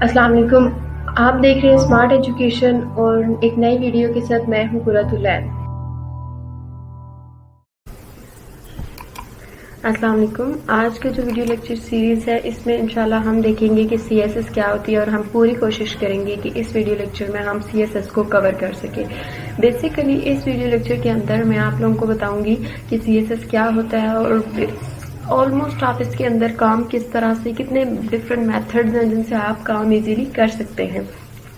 अस्सलाम वालेकुम। आप देख रहे हैं स्मार्ट एजुकेशन और एक नई वीडियो के साथ मैं हूं कुरतुलैन। अस्सलाम वालेकुम। आज का जो वीडियो लेक्चर सीरीज है इसमें इंशाल्लाह हम देखेंगे कि सीएसएस क्या होती है और हम पूरी कोशिश करेंगे कि इस वीडियो लेक्चर में हम सीएसएस को कवर कर सके। बेसिकली इस वीडियो लेक्चर के अंदर मैं आप लोगों को बताऊंगी कि सीएसएस क्या होता है और ऑलमोस्ट आप इसके अंदर काम किस तरह से, कितने डिफरेंट मेथड्स हैं जिनसे आप काम इजीली कर सकते हैं।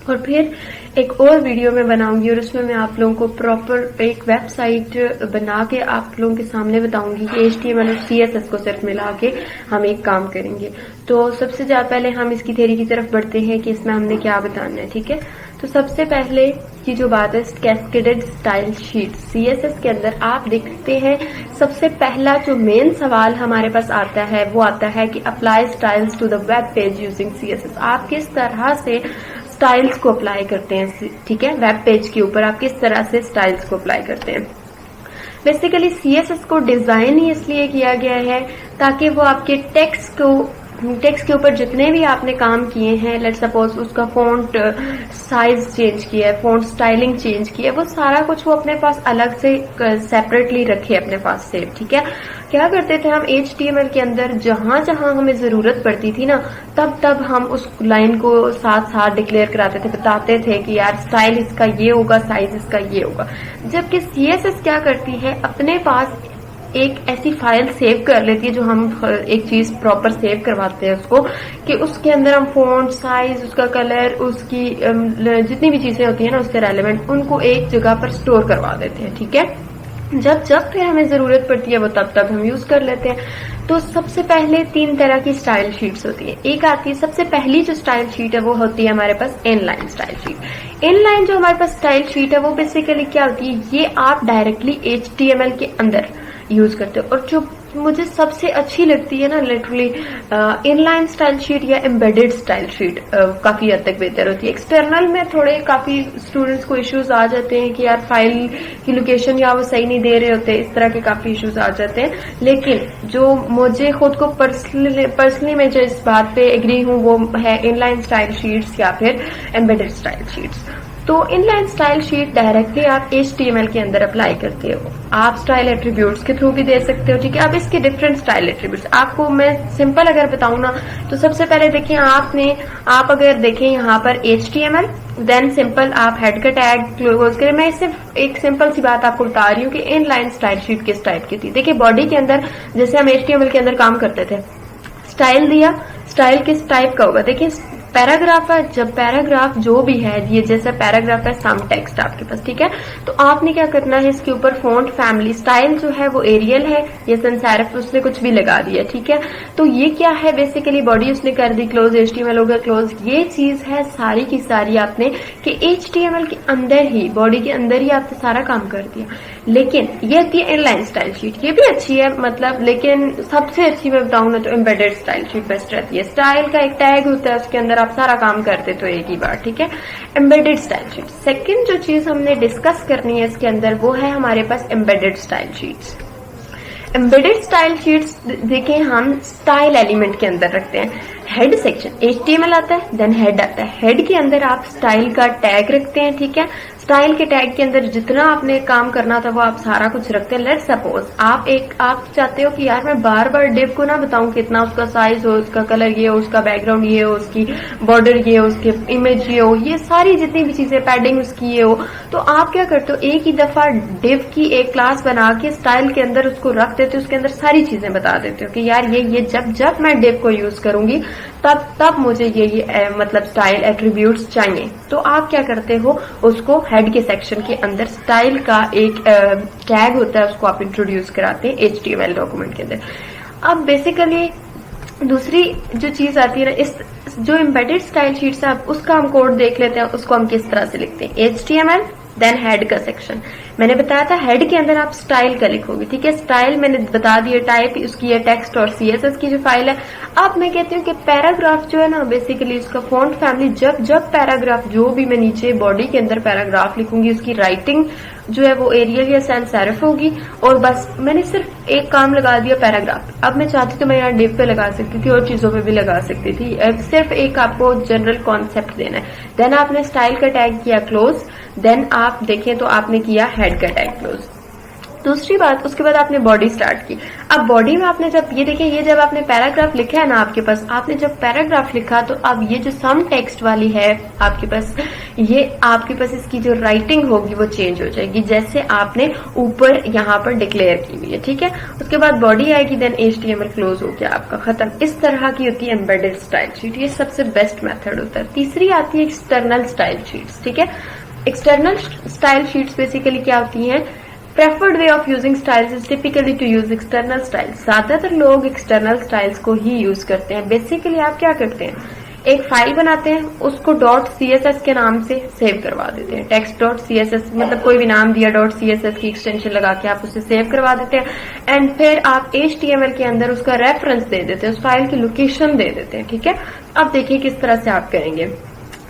और फिर एक और वीडियो में बनाऊंगी और उसमें मैं आप लोगों को प्रॉपर एक वेबसाइट बना के आप लोगों के सामने बताऊंगी कि HTML और CSS को सिर्फ मिला के हम एक काम करेंगे। तो सबसे ज्यादा पहले हम इसकी थ्योरी की तरफ बढ़ते हैं कि इसमें हमने क्या बताना है। ठीक है, तो सबसे पहले की जो बात है कैस्केडेड स्टाइल शीट CSS के अंदर आप देखते हैं सबसे पहला जो मेन सवाल हमारे पास आता है वो आता है कि apply styles to the web page using CSS। आप किस तरह से स्टाइल्स को अप्लाई करते हैं। ठीक है, वेब पेज के ऊपर आप किस तरह से स्टाइल्स को अप्लाई करते हैं। बेसिकली CSS को डिजाइन ही इसलिए किया गया है ताकि वो आपके टेक्स्ट के ऊपर जितने भी आपने काम किए हैं, लेट्स सपोज उसका फ़ॉन्ट साइज चेंज किया है, फ़ॉन्ट स्टाइलिंग चेंज की है, वो सारा कुछ वो अपने पास अलग से सेपरेटली रखे अपने पास सेव। ठीक है, क्या करते थे हम HTML के अंदर जहां जहां हमें जरूरत पड़ती थी ना तब हम उस लाइन को साथ साथ डिक्लेयर कराते थे, बताते थे कि यार स्टाइल इसका ये होगा, साइज इसका ये होगा। जबकि CSS क्या करती है, अपने पास एक ऐसी फाइल सेव कर लेती है जो हम एक चीज प्रॉपर सेव करवाते हैं उसको, कि उसके अंदर हम फॉन्ट साइज, उसका कलर, उसकी जितनी भी चीजें होती है ना उसके रेलेवेंट, उनको एक जगह पर स्टोर करवा देते हैं। ठीक है, जब फिर हमें जरूरत पड़ती है वो तब हम यूज कर लेते हैं। तो सबसे पहले 3 तरह की स्टाइल शीट्स होती है। एक आती है, सबसे पहली जो स्टाइल शीट है वो होती है हमारे पास इनलाइन स्टाइल शीट। इनलाइन जो हमारे पास स्टाइल शीट है वो बेसिकली क्या होती है, ये आप डायरेक्टली HTML के अंदर यूज करते हो। और जो मुझे सबसे अच्छी लगती है ना लिटरली इनलाइन स्टाइल शीट या एम्बेडेड स्टाइल शीट काफी हद तक बेहतर होती है। एक्सटर्नल में थोड़े काफी स्टूडेंट्स को इश्यूज आ जाते हैं कि यार फाइल की लोकेशन या वो सही नहीं दे रहे होते, इस तरह के काफी इश्यूज आ जाते हैं। लेकिन जो मुझे खुद को पर्सनली मैं जो इस बात पे एग्री हूँ वो है इनलाइन स्टाइल शीट्स या फिर एम्बेडेड स्टाइल शीट्स। तो इनलाइन स्टाइल शीट डायरेक्टली आप HTML के अंदर अप्लाई करते हो। आप स्टाइल एट्रीब्यूट्स के थ्रू भी दे सकते हो। ठीक है, अब इसके डिफरेंट स्टाइल एट्रीब्यूट्स आपको मैं सिंपल अगर बताऊं ना तो सबसे पहले देखिए आप अगर देखें यहाँ पर HTML, देन सिंपल आप हेड का टैग क्लोज करें। मैं सिर्फ एक सिंपल सी बात आपको बता रही हूँ कि इनलाइन स्टाइल शीट किस टाइप की थी। देखिए बॉडी के अंदर जैसे हम HTML के अंदर काम करते थे, स्टाइल दिया, स्टाइल किस टाइप का होगा। देखिए पैराग्राफ है, जब पैराग्राफ जो भी है, ये जैसा पैराग्राफ है सम टेक्स्ट आपके पास, ठीक है, तो आपने क्या करना है, इसके ऊपर फॉन्ट फैमिली स्टाइल जो है वो एरियल है या sans serif, उसने कुछ भी लगा दिया। ठीक है, तो ये क्या है, बेसिकली बॉडी उसने कर दी क्लोज, HTML हो गया क्लोज। ये चीज है सारी की सारी आपने कि HTML के अंदर ही, बॉडी के अंदर ही आपने सारा काम कर दिया। लेकिन ये होती है इनलाइन स्टाइल शीट, ये भी अच्छी है मतलब, लेकिन सबसे अच्छी मैं बताऊं ना तो एम्बेडेड स्टाइल शीट बेस्ट रहती है। स्टाइल का एक टैग होता है, उसके अंदर आप सारा काम करते तो एक ही बार। ठीक है, एम्बेडेड स्टाइल शीट। सेकंड जो चीज हमने डिस्कस करनी है इसके अंदर वो है हमारे पास embedded style sheets. Embedded style sheets देखें हम स्टाइल एलिमेंट के अंदर रखते हैं। हेड सेक्शन HTML आता है, देन हेड आता है। हेड के अंदर आप स्टाइल का टैग रखते हैं। ठीक है, स्टाइल के टैग के अंदर जितना आपने काम करना था वो आप सारा कुछ रखते हैं। लेट्स सपोज आप चाहते हो कि यार मैं बार बार डिव को ना बताऊं कितना उसका साइज हो, उसका कलर ये हो, उसका बैकग्राउंड ये हो, उसकी बॉर्डर ये हो, उसके इमेज ये हो, ये सारी जितनी भी चीजें, पैडिंग उसकी ये हो, तो आप क्या करते हो, एक ही दफा डिव की एक क्लास बना के स्टाइल के अंदर उसको रख देते हो, उसके अंदर सारी चीजें बता देते हो कि यार ये जब मैं डिव को यूज करूंगी तब मुझे ये मतलब स्टाइल एट्रीब्यूट्स चाहिए। तो आप क्या करते हो, उसको हेड के सेक्शन के अंदर स्टाइल का एक टैग होता है, उसको आप इंट्रोड्यूस कराते हैं HTML डॉक्यूमेंट के अंदर। अब बेसिकली दूसरी जो चीज आती है ना, इस जो एम्बेडेड स्टाइल शीट्स है उसका हम कोड देख लेते हैं, उसको हम किस तरह से लिखते हैं। HTML देन हेड का सेक्शन, मैंने बताया था हेड के अंदर आप स्टाइल का लिखोगे। ठीक है, स्टाइल मैंने बता दिया टाइप उसकी है टेक्स्ट और CSS की जो फाइल है। अब मैं कहती हूँ कि पैराग्राफ जो है ना, बेसिकली उसका फॉन्ट फैमिली, जब पैराग्राफ जो भी मैं नीचे बॉडी के अंदर पैराग्राफ लिखूंगी उसकी राइटिंग जो है वो एरियल या सैंस सेरिफ होगी। और बस मैंने सिर्फ एक काम लगा दिया, पैराग्राफ। अब मैं चाहती तो मैं यहाँ डिव पे लगा सकती थी और चीजों पे भी लगा सकती थी। सिर्फ एक आपको जनरल कॉन्सेप्ट देना है। देन आपने स्टाइल का टैग किया क्लोज, देन आप देखें तो आपने किया हेड का टैग क्लोज। दूसरी बात, उसके बाद आपने बॉडी स्टार्ट की। अब बॉडी में आपने जब ये देखें, ये जब आपने पैराग्राफ लिखा है ना आपके पास, आपने जब पैराग्राफ लिखा तो अब ये जो सम टेक्स्ट वाली है आपके पास, ये आपके पास इसकी जो राइटिंग होगी वो चेंज हो जाएगी, जैसे आपने ऊपर यहाँ पर डिक्लेयर की हुई है, ठीक है। उसके बाद बॉडी आएगी, देन HTML क्लोज हो गया आपका, खत्म। इस तरह की होती है एम्बेडेड स्टाइल शीट, ये सबसे बेस्ट मेथड होता है। तीसरी आती है एक्सटर्नल स्टाइल शीट्स, ठीक है। एक्सटर्नल स्टाइल शीट्स बेसिकली क्या होती हैं? Preferred way of using styles is typically to use external styles। ज्यादातर लोग एक्सटर्नल स्टाइल्स को ही यूज करते हैं। बेसिकली आप क्या करते हैं, एक फाइल बनाते हैं, उसको .css के नाम से सेव करवा देते हैं। text.css मतलब कोई भी नाम दिया, .css की एक्सटेंशन लगा के आप उसे सेव करवा देते हैं। एंड फिर आप HTML के अंदर उसका रेफरेंस दे देते हैं, उस फाइल की लोकेशन दे देते हैं, ठीक है। अब देखिए किस तरह से आप करेंगे।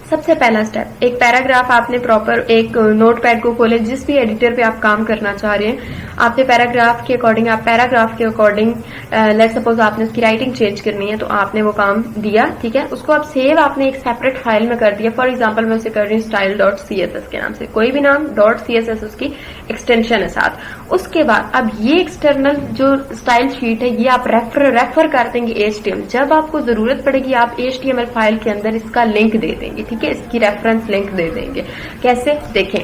सबसे पहला स्टेप, एक पैराग्राफ आपने प्रॉपर एक नोटपैड को खोले, जिस भी एडिटर पे आप काम करना चाह रहे हैं, आपने पैराग्राफ के अकॉर्डिंग, आप पैराग्राफ के अकॉर्डिंग लेट सपोज आपने उसकी राइटिंग चेंज करनी है तो आपने वो काम दिया, ठीक है। उसको आप सेव आपने एक सेपरेट फाइल में कर दिया। फॉर एग्जांपल मैं उसे कर रही हूँ style.css के नाम से, कोई भी नाम, .css उसकी एक्सटेंशन है साथ। उसके बाद अब ये एक्सटर्नल जो स्टाइल शीट है ये आप रेफर कर देंगे HTML। जब आपको जरूरत पड़ेगी आप HTML फाइल के अंदर इसका लिंक दे देंगे, ठीक है, इसकी रेफरेंस लिंक दे देंगे। कैसे, देखें,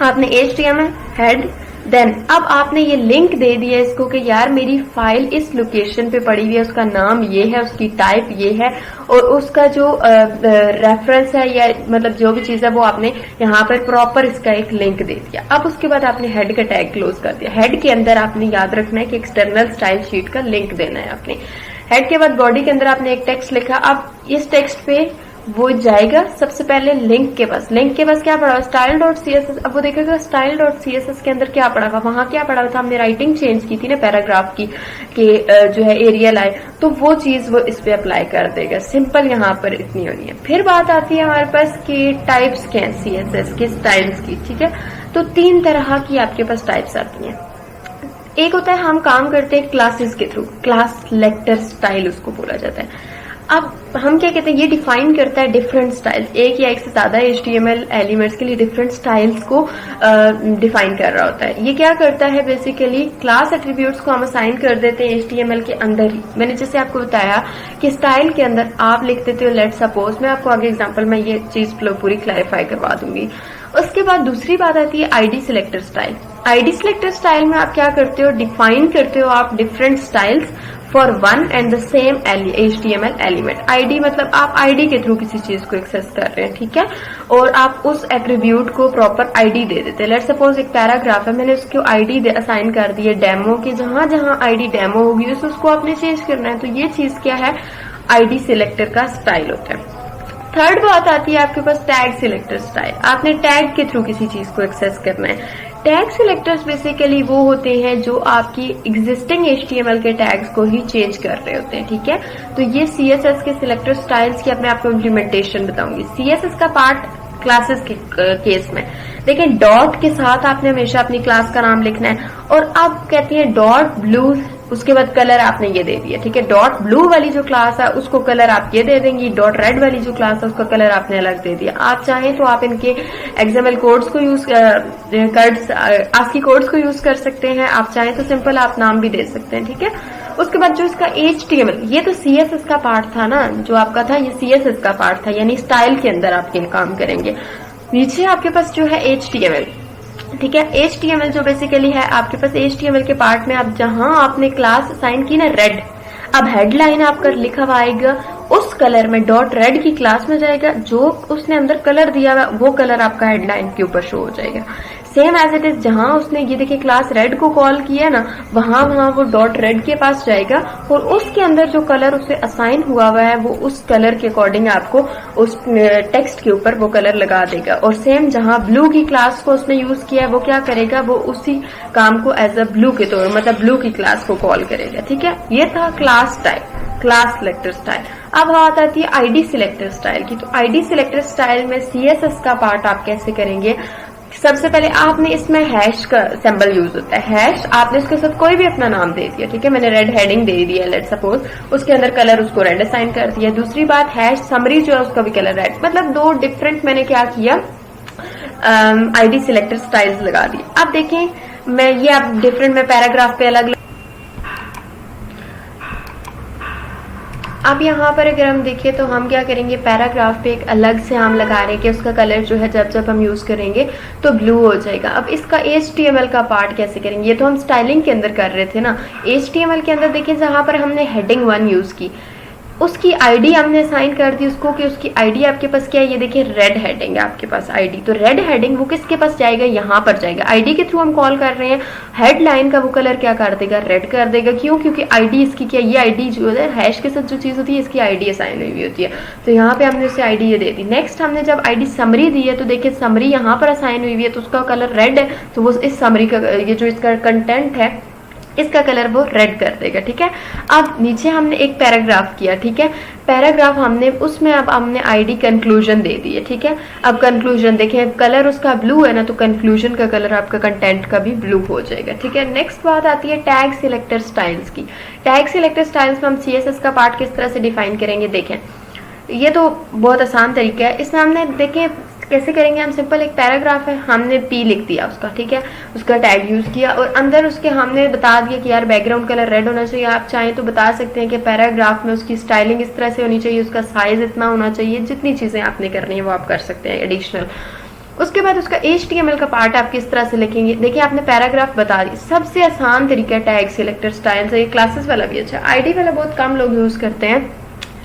आपने HTML हेड, देन अब आपने ये लिंक दे दिया इसको कि यार मेरी फाइल इस लोकेशन पे पड़ी हुई है, उसका नाम ये है, उसकी टाइप ये है, और उसका जो रेफरेंस है या मतलब जो भी चीज है वो आपने यहाँ पर प्रॉपर इसका एक लिंक दे दिया। अब उसके बाद आपने हेड का टैग क्लोज कर दिया। हेड के अंदर आपने याद रखना है कि एक्सटर्नल स्टाइल शीट का लिंक देना है आपने। हेड के बाद बॉडी के अंदर आपने एक टेक्स्ट लिखा। अब इस टेक्स्ट पे वो जाएगा सबसे पहले लिंक के पास। लिंक के पास क्या पड़ा हुआ, style.css। अब वो देखेगा style.css के अंदर क्या पड़ा हुआ, वहां क्या पड़ा हुआ था, हमने राइटिंग चेंज की थी ना पैराग्राफ की कि जो है एरियल आए, तो वो चीज वो इस पे अप्लाई कर देगा। सिंपल यहाँ पर इतनी होनी है। फिर बात आती है हमारे पास कि टाइप्स क्या है CSS के, स्टाइल्स की, ठीक है। तो 3 तरह की आपके पास टाइप्स आती हैं। एक होता है हम काम करते हैं क्लासेस के थ्रू, क्लास सिलेक्टर स्टाइल उसको बोला जाता है। अब हम क्या कहते हैं, ये डिफाइन करता है डिफरेंट स्टाइल्स, एक या एक से ज्यादा HTML एलिमेंट्स के लिए डिफरेंट स्टाइल्स को डिफाइन कर रहा होता है। ये क्या करता है, बेसिकली क्लास एट्रीब्यूट्स को हम असाइन कर देते हैं HTML के अंदर ही। मैंने जैसे आपको बताया कि स्टाइल के अंदर आप लिख देते हो, लेट सपोज, मैं आपको आगे एग्जांपल में ये चीज पूरी क्लैरिफाई करवा दूंगी। उसके बाद दूसरी बात आती है ID selector style. ID selector style में आप क्या करते हो, डिफाइन करते हो आप different styles for one and the same HTML element. ID मतलब आप ID के थ्रू किसी चीज को एक्सेस कर रहे हैं, ठीक है, और आप उस एट्रीब्यूट को प्रॉपर ID दे देते हैं। लेट सपोज एक पैराग्राफ है, मैंने उसको ID असाइन कर दी है डेमो की, जहां जहां ID डेमो होगी उसको आपने चेंज करना है। तो ये चीज क्या है, ID सिलेक्टर का स्टाइल होता है। थर्ड बात आती है आपके पास टैग सिलेक्टर स्टाइल। आपने टैग के थ्रू किसी चीज को एक्सेस करना है। टैग सिलेक्टर्स बेसिकली वो होते हैं जो आपकी एग्जिस्टिंग HTML के टैग्स को ही चेंज कर रहे होते हैं, ठीक है। तो ये CSS के सिलेक्टर स्टाइल्स की अब मैं आपको इम्प्लीमेंटेशन बताऊंगी। CSS का पार्ट क्लासेस के केस में देखें, डॉट के साथ आपने हमेशा अपनी क्लास का नाम लिखना है। और अब कहती है डॉट ब्लू, उसके बाद कलर आपने ये दे दिया, ठीक है। डॉट ब्लू वाली जो क्लास है उसको कलर आप ये दे देंगी, डॉट रेड वाली जो क्लास है उसका कलर आपने अलग दे दिया। आप चाहें तो आप इनके XML कोड्स को यूज ASCII कोड्स को यूज कर सकते हैं। आप चाहें तो सिंपल आप नाम भी दे सकते हैं, ठीक है। उसके बाद जो इसका HTML, ये तो CSS का पार्ट था ना जो आपका था, ये CSS का पार्ट था, यानी स्टाइल के अंदर आप ये काम करेंगे। नीचे आपके पास जो है HTML, ठीक है। HTML जो बेसिकली है आपके पास HTML के पार्ट में आप जहां आपने क्लास असाइन की ना रेड, अब हेडलाइन आपका लिखा हुआ आएगा उस कलर में, डॉट रेड की क्लास में जाएगा, जो उसने अंदर कलर दिया हुआ वो कलर आपका हेडलाइन के ऊपर शो हो जाएगा। सेम एज इट इज, जहां उसने ये देखिए क्लास रेड को कॉल किया ना, वहां वो डॉट रेड के पास जाएगा और उसके अंदर जो कलर उसे असाइन हुआ है वो उस कलर के अकॉर्डिंग आपको उस टेक्स्ट के ऊपर वो कलर लगा देगा। और सेम जहां ब्लू की क्लास को उसने यूज किया है वो क्या करेगा, वो उसी काम को एज अ ब्लू के तौर मतलब ब्लू की क्लास को कॉल करेगा, ठीक है। ये था class type, class selector style. अब बात आती है ID सिलेक्टर स्टाइल की। तो ID सिलेक्टर स्टाइल में CSS का पार्ट आप कैसे करेंगे, सबसे पहले आपने इसमें हैश का सिंबल यूज होता है। हैश आपने उसके साथ कोई भी अपना नाम दे दिया, ठीक है, मैंने रेड हेडिंग दे दी है लेट सपोज, उसके अंदर कलर उसको रेड असाइन कर दिया। दूसरी बात हैश समरी जो है उसका भी कलर रेड, मतलब दो डिफरेंट मैंने क्या किया, आईडी सिलेक्टर स्टाइल्स लगा दी। अब देखें मैं ये आप डिफरेंट में पैराग्राफ पे अलग, अब यहाँ पर अगर हम देखें तो हम क्या करेंगे, पैराग्राफ पे एक अलग से हम लगा रहे हैं कि उसका कलर जो है जब जब हम यूज करेंगे तो ब्लू हो जाएगा। अब इसका HTML का पार्ट कैसे करेंगे, ये तो हम स्टाइलिंग के अंदर कर रहे थे ना। HTML के अंदर देखिए जहां पर हमने हेडिंग 1 यूज की, उसकी आईडी हमने असाइन कर दी उसको कि उसकी आईडी आपके पास क्या है, ये देखिए रेड हेडिंग है आपके पास आईडी, तो रेड हेडिंग वो किसके पास जाएगा, यहाँ पर जाएगा। आईडी के थ्रू हम कॉल कर रहे हैं, हेडलाइन का वो कलर क्या कर देगा, रेड कर देगा। क्यों, क्योंकि आईडी इसकी क्या, ये आईडी जो है हैश के साथ जो चीज होती है इसकी आईडी असाइन हुई होती है, तो यहाँ पे हमने उसे आईडी ये दे दी। नेक्स्ट हमने जब आईडी समरी दी है तो देखिए समरी यहाँ पर असाइन हुई है तो उसका कलर रेड है, तो वो इस समरी का ये जो इसका कंटेंट है इसका कलर वो रेड कर देगा, ठीक है। अब नीचे हमने एक पैराग्राफ किया, ठीक है, पैराग्राफ हमने उसमें अब हमने आईडी कंक्लूजन दे दी है, ठीक है। अब कंक्लूजन देखें कलर उसका ब्लू है ना, तो कंक्लूजन का कलर आपका कंटेंट का भी ब्लू हो जाएगा, ठीक है। नेक्स्ट बात आती है टैग सिलेक्टर स्टाइल्स की। टैग सिलेक्टर स्टाइल्स में हम CSS का पार्ट किस तरह से डिफाइन करेंगे, देखें ये तो बहुत आसान तरीका है। इसमें हमने देखें कैसे करेंगे, हम सिंपल एक पैराग्राफ है, हमने P लिख दिया उसका, ठीक है, उसका टैग यूज किया और अंदर उसके हमने बता दिया कि यार बैकग्राउंड कलर रेड होना चाहिए। आप चाहें तो बता सकते हैं कि पैराग्राफ में उसकी स्टाइलिंग इस तरह से होनी चाहिए, उसका साइज इतना होना चाहिए, जितनी चीजें आपने करनी है वो आप कर सकते हैं एडिशनल। उसके बाद उसका HTML का पार्ट आप किस तरह से लिखेंगे, देखिए आपने पैराग्राफ बता दी। सबसे आसान तरीका टैग सिलेक्टर स्टाइल से, ये क्लासेस वाला भी अच्छा, आईडी वाला बहुत कम लोग यूज करते हैं,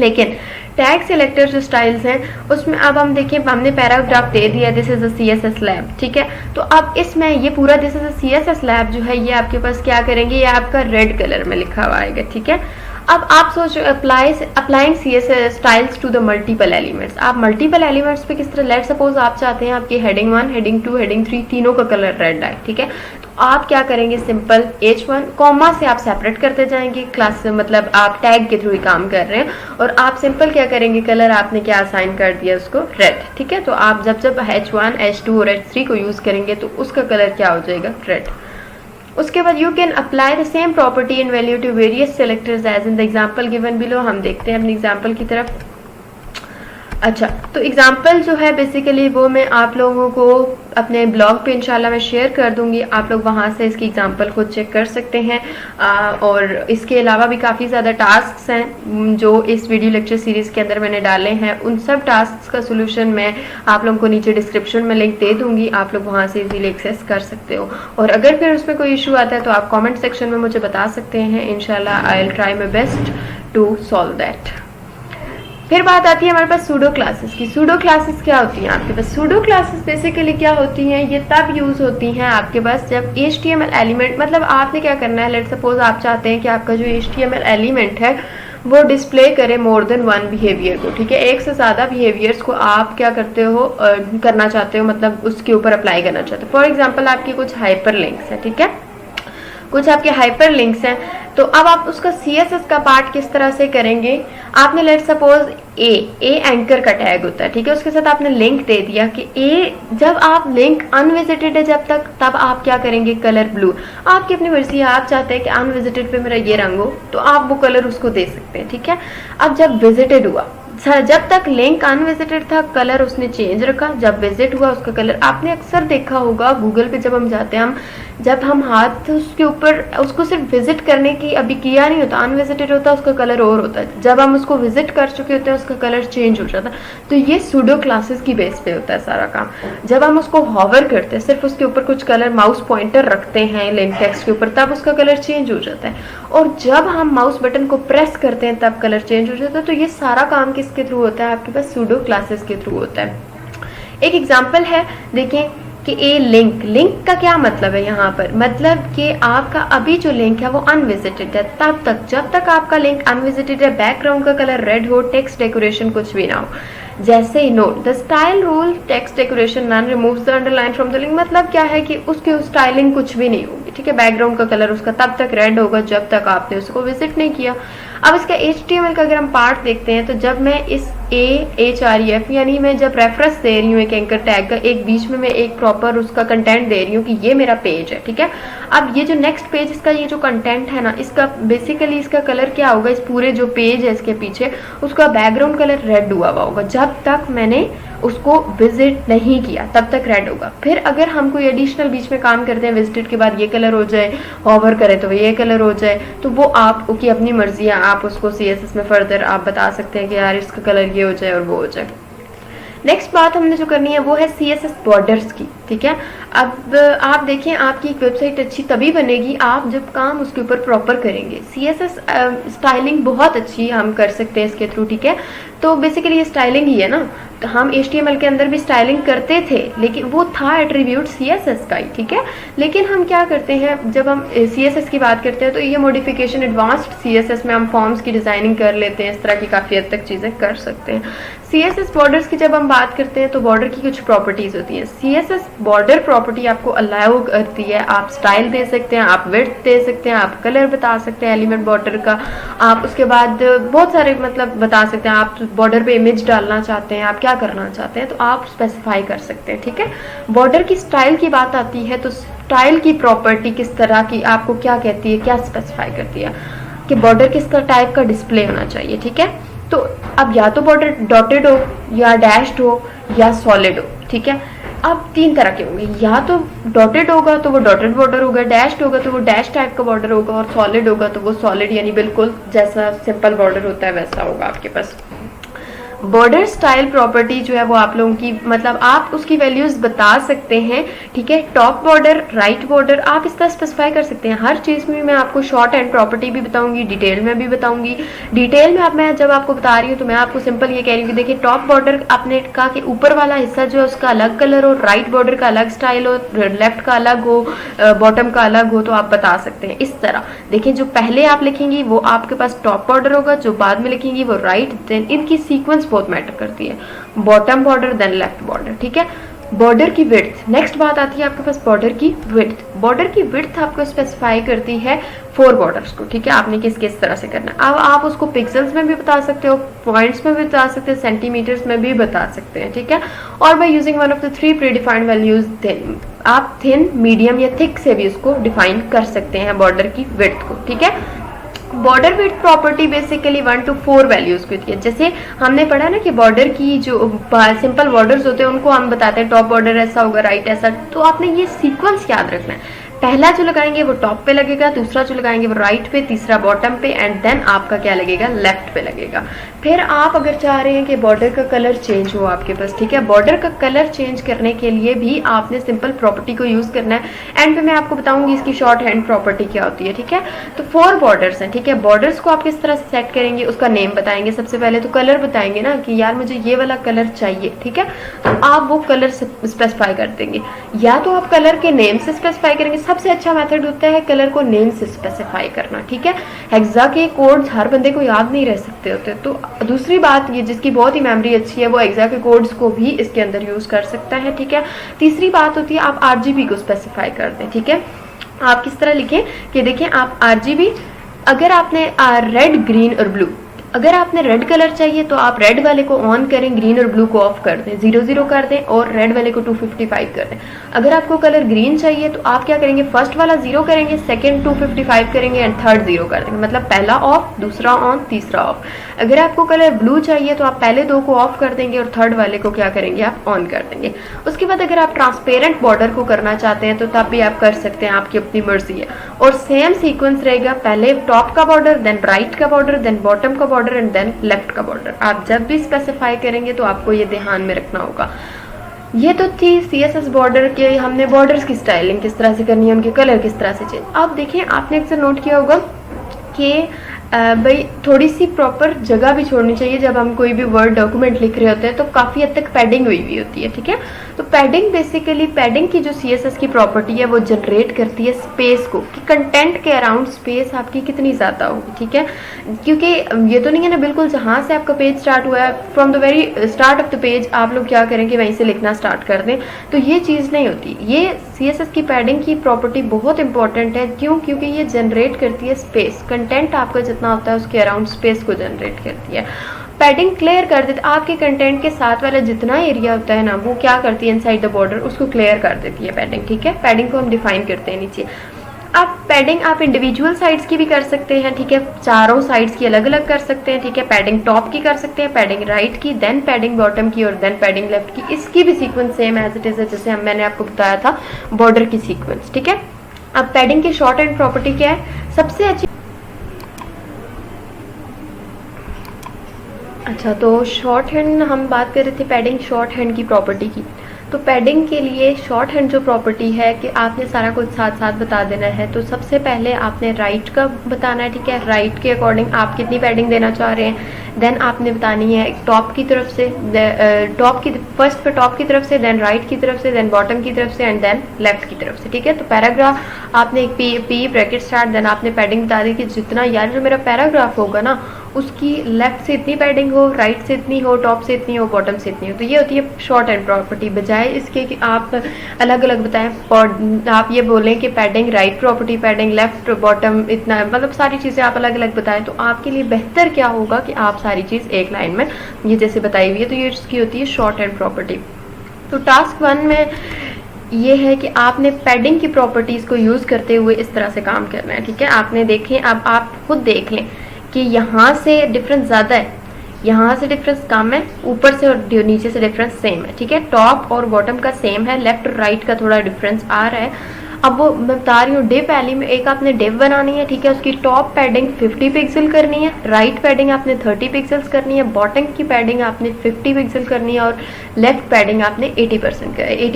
लेकिन टैग सिलेक्टर जो स्टाइल्स हैं उसमें अब हम देखिए हमने पैराग्राफ दे दिया this is a CSS lab, ठीक है। तो अब इसमें ये पूरा this is a CSS lab जो है ये आपके पास क्या करेंगे, ये आपका रेड कलर में लिखा हुआ आएगा, ठीक है। अब आप सोचो applying CSS styles to the multiple elements. आप मल्टीपल एलिमेंट्स पे किस तरह, लेट सपोज आप चाहते हैं आपकी हेडिंग 1, हेडिंग 2, हेडिंग 3 तीनों का कलर रेड आए, ठीक है। तो आप क्या करेंगे, सिंपल H1 कॉमा से आप सेपरेट करते जाएंगे, क्लास मतलब आप टैग के थ्रू ही काम कर रहे हैं, और आप सिंपल क्या करेंगे, कलर आपने क्या असाइन कर दिया उसको रेड, ठीक है। तो आप जब जब H1, H2 और H3 को यूज करेंगे तो उसका कलर क्या हो जाएगा, रेड। उसके बाद you can apply the same property and value to various selectors as in the example given below. हम देखते हैं अपने एग्जांपल की तरफ। अच्छा, तो एग्जाम्पल जो है बेसिकली वो मैं आप लोगों को अपने ब्लॉग पे इंशाल्लाह मैं शेयर कर दूंगी, आप लोग वहां से इसकी एग्जाम्पल खुद चेक कर सकते हैं। और इसके अलावा भी काफ़ी ज़्यादा टास्क्स हैं जो इस वीडियो लेक्चर सीरीज़ के अंदर मैंने डाले हैं, उन सब टास्क्स का सोल्यूशन मैं आप लोगों को नीचे डिस्क्रिप्शन में लिंक दे दूंगी, आप लोग वहां से इजीली एक्सेस कर सकते हो। और अगर फिर उसमें कोई इशू आता है तो आप कॉमेंट सेक्शन में मुझे बता सकते हैं, इंशाल्लाह I will try my best to solve that. फिर बात आती है हमारे पास सूडो क्लासेस की। सूडो क्लासेस क्या होती हैं आपके पास, सूडो क्लासेस बेसिकली क्या होती हैं, ये तब यूज होती हैं आपके पास जब HTML एलिमेंट, मतलब आपने क्या करना है, लेट सपोज आप चाहते हैं कि आपका जो HTML एलिमेंट है वो डिस्प्ले करे मोर देन वन बिहेवियर को, ठीक है, एक से ज्यादा बिहेवियर्स को आप क्या करते हो, करना चाहते हो, मतलब उसके ऊपर अप्लाई करना चाहते हो। फॉर एग्जाम्पल आपकी कुछ हाइपर लिंक्स है, ठीक है, कुछ आपके हाइपर लिंक्स हैं, तो अब आप उसका CSS का पार्ट किस तरह से करेंगे, आपने लेट सपोज ए एंकर का टैग होता है, ठीक है, उसके साथ आपने लिंक दे दिया कि जब आप लिंक अनविजिटेड है जब तक, तब आप क्या करेंगे, कलर ब्लू। आपकी अपनी मर्जी है, आप चाहते हैं कि अनविजिटेड पे मेरा ये रंग हो तो आप वो कलर उसको दे सकते हैं, ठीक है। अब जब विजिटेड हुआ, जब तक लिंक अनविजिटेड था कलर उसने चेंज रखा, जब विजिट हुआ उसका कलर, आपने अक्सर देखा होगा गूगल पे जब हम जाते हैं, जब हम हाथ उसके ऊपर उसको सिर्फ विजिट करने की अभी किया नहीं होता, अनविजिटेड होता उसका कलर और होता है, जब हम उसको विजिट कर चुके होते हैं उसका कलर चेंज हो जाता है। तो ये सूडो क्लासेस की बेस पे होता है सारा काम। जब हम उसको हॉवर करते हैं, सिर्फ उसके ऊपर कुछ कलर माउस पॉइंटर रखते हैं लिंक टेक्स्ट के ऊपर, तब उसका कलर चेंज हो जाता है, और जब हम माउस बटन को प्रेस करते हैं तब कलर चेंज हो जाता है। तो ये सारा काम किसके थ्रू होता है, आपके पास सूडो क्लासेस के थ्रू होता है। एक एग्जाम्पल है, देखें कि लिंक का क्या मतलब है यहाँ पर, मतलब कि आपका अभी जो लिंक है वो अनविजिटेड है, तब तक जब तक आपका लिंक अनविजिटेड है, बैकग्राउंड का कलर रेड हो, टेक्स्ट डेकोरेशन कुछ भी ना हो। जैसे ही note the style rule text decoration none removes the underline from the link, मतलब क्या है कि उसकी स्टाइलिंग कुछ भी नहीं होगी, ठीक है, बैकग्राउंड का कलर उसका तब तक रेड होगा जब तक आपने उसको विजिट नहीं किया। अब इसका HTML का अगर हम पार्ट देखते हैं तो जब मैं इस AHREF यानी मैं जब रेफरेंस दे रही हूँ एक एंकर टैग का, एक बीच में मैं एक प्रॉपर उसका कंटेंट दे रही हूँ कि ये मेरा पेज है, ठीक है। अब ये जो नेक्स्ट पेज इसका ये जो कंटेंट है ना, इसका बेसिकली इसका कलर क्या होगा, इस पूरे जो पेज है इसके पीछे उसका बैकग्राउंड कलर रेड हुआ होगा। जब तक मैंने उसको विजिट नहीं किया तब तक रेड होगा। फिर अगर हम कोई एडिशनल बीच में काम करते हैं, विजिटेड के बाद ये कलर हो जाए, होवर करें तो ये कलर हो जाए, तो वो आपकी अपनी मर्जी है, आप उसको CSS में फर्दर आप बता सकते हैं कि यार इसका कलर ये हो जाए और वो हो जाए। नेक्स्ट बात हमने जो करनी है वो है CSS बॉर्डर्स की, ठीक है। अब आप देखें, आपकी एक वेबसाइट अच्छी तभी बनेगी आप जब काम उसके ऊपर प्रॉपर करेंगे। CSS स्टाइलिंग बहुत अच्छी हम कर सकते हैं इसके थ्रू, ठीक है। तो बेसिकली ये स्टाइलिंग ही है ना, तो हम HTML के अंदर भी स्टाइलिंग करते थे, लेकिन वो था एट्रीब्यूट CSS का ही, ठीक है। लेकिन हम क्या करते हैं, जब हम CSS की बात करते हैं तो ये मॉडिफिकेशन एडवांस्ड CSS में हम फॉर्म्स की डिजाइनिंग कर लेते हैं, इस तरह की काफ़ी हद तक चीज़ें कर सकते हैं। CSS बॉर्डर्स की जब हम बात करते हैं तो बॉर्डर की कुछ प्रॉपर्टीज होती हैं। CSS बॉर्डर प्रॉपर्टी आपको अलाउ करती है, आप स्टाइल दे सकते हैं, आप विड्थ दे सकते हैं, आप कलर बता सकते हैं एलिमेंट बॉर्डर का, आप उसके बाद बहुत सारे मतलब बता सकते हैं, आप बॉर्डर पे इमेज डालना चाहते हैं, आप क्या करना चाहते हैं तो आप स्पेसिफाई कर सकते हैं, ठीक है। बॉर्डर की स्टाइल की बात आती है तो स्टाइल की प्रॉपर्टी किस तरह की आपको क्या कहती है, क्या स्पेसिफाई करती है कि बॉर्डर किस टाइप का डिस्प्ले होना चाहिए, ठीक है। तो अब या तो बॉर्डर डॉटेड हो या डैश्ड हो या सॉलिड हो, ठीक है। अब तीन तरह के होंगे, या तो डॉटेड होगा तो वो डॉटेड बॉर्डर होगा, डैश्ड होगा तो वो डैश टाइप का बॉर्डर होगा, और सॉलिड होगा तो वो सॉलिड यानी बिल्कुल जैसा सिंपल बॉर्डर होता है वैसा होगा आपके पास। बॉर्डर स्टाइल प्रॉपर्टी जो है वो आप लोगों की मतलब आप उसकी वैल्यूज बता सकते हैं, ठीक है। टॉप बॉर्डर, राइट बॉर्डर आप इस तरह स्पेसिफाई कर सकते हैं। हर चीज़ में मैं आपको शॉर्ट एंड प्रॉपर्टी भी बताऊंगी, डिटेल में भी बताऊंगी। डिटेल में अब मैं जब आपको बता रही हूँ तो मैं आपको सिंपल ये कह रही हूँ कि देखिए टॉप बॉर्डर आपने कहा कि ऊपर वाला हिस्सा जो है उसका अलग कलर हो, राइट बॉर्डर का अलग स्टाइल हो, लेफ्ट का अलग हो, बॉटम का अलग हो, तो आप बता सकते हैं इस तरह। देखिए जो पहले आप लिखेंगी वो आपके पास टॉप बॉर्डर होगा, जो बाद में लिखेंगी वो राइट, देन इनकी सीक्वेंस बहुत मैटर करती है, bottom border then left border, ठीक है। बॉर्डर की विड्थ, नेक्स्ट बात आती है आपके पास बॉर्डर की विड्थ। बॉर्डर की विड्थ आपको स्पेसिफाई करती है 4 बॉर्डर्स को, ठीक है। आपने किस तरह से करना है, अब आप उसको पिक्सल्स में भी बता सकते हो, पॉइंट्स में भी बता सकते हैं, सेंटीमीटर्स में भी बता सकते हैं, ठीक है। और by using one of the 3 pre defined values, thin, आप थिन, मीडियम या थिक से भी उसको डिफाइन कर सकते हैं बॉर्डर की विड्थ को, ठीक है। Border width property basically 1 to 4 values की होती है। जैसे हमने पढ़ा ना कि बॉर्डर की जो सिंपल बॉर्डर्स होते हैं उनको हम बताते हैं टॉप बॉर्डर ऐसा होगा, राइट ऐसा, तो आपने ये सीक्वेंस याद रखना है। पहला जो लगाएंगे वो टॉप पे लगेगा, दूसरा जो लगाएंगे वो राइट पे, तीसरा बॉटम पे, एंड देन आपका क्या लगेगा, लेफ्ट पे लगेगा। फिर आप अगर चाह रहे हैं कि बॉर्डर का कलर चेंज हो आपके पास, ठीक है, बॉर्डर का कलर चेंज करने के लिए भी आपने सिंपल प्रॉपर्टी को यूज करना है। एंड पे मैं आपको बताऊंगी इसकी शॉर्ट हैंड प्रॉपर्टी क्या होती है, ठीक है। तो 4 बॉर्डर्स हैं, ठीक है। बॉर्डर्स को आप किस तरह से सेट करेंगे, उसका नेम बताएंगे सबसे पहले, तो कलर बताएंगे ना कि यार मुझे ये वाला कलर चाहिए, ठीक है, तो आप वो कलर स्पेसिफाई कर देंगे। या तो आप कलर के नेम से स्पेसिफाई करेंगे, सबसे अच्छा मेथड होता है कलर को नेम से स्पेसिफाई करना, ठीक है। हेक्सा के कोड्स हर बंदे को याद नहीं रह सकते होते, तो दूसरी बात ये जिसकी बहुत ही मेमोरी अच्छी है वो हेक्सा के कोड्स को भी इसके अंदर यूज कर सकता है, ठीक है। तीसरी बात होती है आप RGB को स्पेसिफाई कर दें, ठीक है। आप किस तरह लिखें कि देखें आप RGB, अगर आपने रेड, ग्रीन और ब्लू, अगर आपने रेड कलर चाहिए तो आप रेड वाले को ऑन करें, ग्रीन और ब्लू को ऑफ कर दें, 00 कर दें, और रेड वाले को 255 कर दें। अगर आपको कलर ग्रीन चाहिए तो आप क्या करेंगे, फर्स्ट वाला 0 करेंगे, सेकंड 255 करेंगे, एंड थर्ड 0 कर देंगे, मतलब पहला ऑफ, दूसरा ऑन, तीसरा ऑफ। अगर आपको कलर ब्लू चाहिए तो आप पहले 2 को ऑफ कर देंगे और थर्ड वाले को क्या करेंगे, आप ऑन कर देंगे। उसके बाद अगर आप ट्रांसपेरेंट बॉर्डर को करना चाहते हैं तो तब भी आप कर सकते हैं, आपकी अपनी मर्जी है। और सेम सीक्वेंस रहेगा, पहले टॉप का बॉर्डर, देन राइट का बॉर्डर, देन बॉटम का बॉर्डर, एंड देन लेफ्ट का बॉर्डर। आप जब भी स्पेसिफाई करेंगे तो आपको ये ध्यान में रखना होगा। ये तो थी CSS बॉर्डर के, हमने बॉर्डर्स की स्टाइलिंग किस तरह से करनी है, उनके कलर किस तरह से चेंज। अब देखिए आपने अक्सर नोट किया होगा कि भाई थोड़ी सी प्रॉपर जगह भी छोड़नी चाहिए। जब हम कोई भी वर्ड डॉक्यूमेंट लिख रहे होते हैं तो काफ़ी हद तक पैडिंग हुई हुई होती है, ठीक है। तो पैडिंग बेसिकली, पैडिंग की जो CSS की प्रॉपर्टी है वो जनरेट करती है स्पेस को, कि कंटेंट के अराउंड स्पेस आपकी कितनी ज़्यादा होगी, ठीक है। क्योंकि ये तो नहीं है ना बिल्कुल जहाँ से आपका पेज स्टार्ट हुआ है, from the very start of the page आप लोग क्या करेंगे वहीं से लिखना स्टार्ट कर दें, तो ये चीज़ नहीं होती। ये CSS की पैडिंग की प्रॉपर्टी बहुत इंपॉर्टेंट है, क्यों, क्योंकि ये जनरेट करती है स्पेस। कंटेंट आपका जब जितना होता है उसके अराउंड स्पेस को जनरेट करती है। पैडिंग क्लियर कर देती है, आपके कंटेंट के साथ वाला जितना एरिया होता है ना वो क्या करती है इनसाइड द बॉर्डर उसको क्लियर कर देती है पैडिंग, ठीक है। पैडिंग को हम डिफाइन करते हैं नीचे। आप पैडिंग आप इंडिविजुअल साइड्स की भी कर सकते हैं, ठीक है, चारों साइड्स की अलग अलग कर सकते हैं, ठीक है। पैडिंग टॉप की कर सकते हैं, पैडिंग राइट की, देन पैडिंग बॉटम की और देन पैडिंग लेफ्ट की। इसकी भी sequence same as it is है जैसे मैंने आपको बताया था बॉर्डर की सीक्वेंस, ठीक है। अब पैडिंग की शॉर्ट हैंड प्रॉपर्टी क्या है, सबसे अच्छी। अच्छा, तो शॉर्ट हैंड हम बात कर रहे थे पैडिंग शॉर्ट हैंड की प्रॉपर्टी की। तो पैडिंग के लिए शॉर्ट हैंड जो प्रॉपर्टी है कि आपने सारा कुछ साथ साथ बता देना है। तो सबसे पहले आपने राइट का बताना है, ठीक है। राइट के अकॉर्डिंग आप कितनी पैडिंग देना चाह रहे हैं, देन आपने बतानी है टॉप की तरफ से, टॉप की फर्स्ट पे टॉप की तरफ से, देन राइट की तरफ से, देन बॉटम की तरफ से एंड देन लेफ्ट की तरफ से, ठीक है। तो पैराग्राफ आपने एक पी ब्रैकेट स्टार्ट, देन आपने पैडिंग बता दी कि जितना यार जो मेरा पैराग्राफ होगा ना उसकी लेफ्ट से इतनी पैडिंग हो, राइट से इतनी हो, टॉप से इतनी हो, बॉटम से इतनी हो। तो ये होती है शॉर्ट हैंड प्रॉपर्टी। बजाय इसके कि आप अलग अलग बताएं, आप ये बोलें कि padding right property, padding left, bottom इतना, मतलब सारी चीज़ें आप अलग अलग बताएं, तो आपके लिए बेहतर क्या होगा कि आप सारी चीज़ एक लाइन में ये जैसे बताई हुई है। तो ये इसकी होती है शॉर्ट हैंड प्रॉपर्टी। तो टास्क 1 में ये है कि आपने पैडिंग की प्रॉपर्टीज़ को यूज़ करते हुए इस तरह से काम करना है, ठीक है। आपने देखें, अब आप खुद देख लें कि यहाँ से डिफरेंस ज़्यादा है, यहाँ से डिफरेंस कम है, ऊपर से और नीचे से डिफरेंस सेम है, ठीक है। टॉप और बॉटम का सेम है, लेफ्ट और राइट का थोड़ा डिफरेंस आ रहा है। अब वो मैं बता रही हूँ डिव वैली में एक आपने डिव बनानी है, ठीक है। उसकी टॉप पैडिंग 50 पिक्सल करनी है, राइट पैडिंग आपने 30 पिक्सल्स करनी है, बॉटम की पैडिंग आपने 50 पिक्सल करनी है और लेफ्ट पैडिंग आपने 80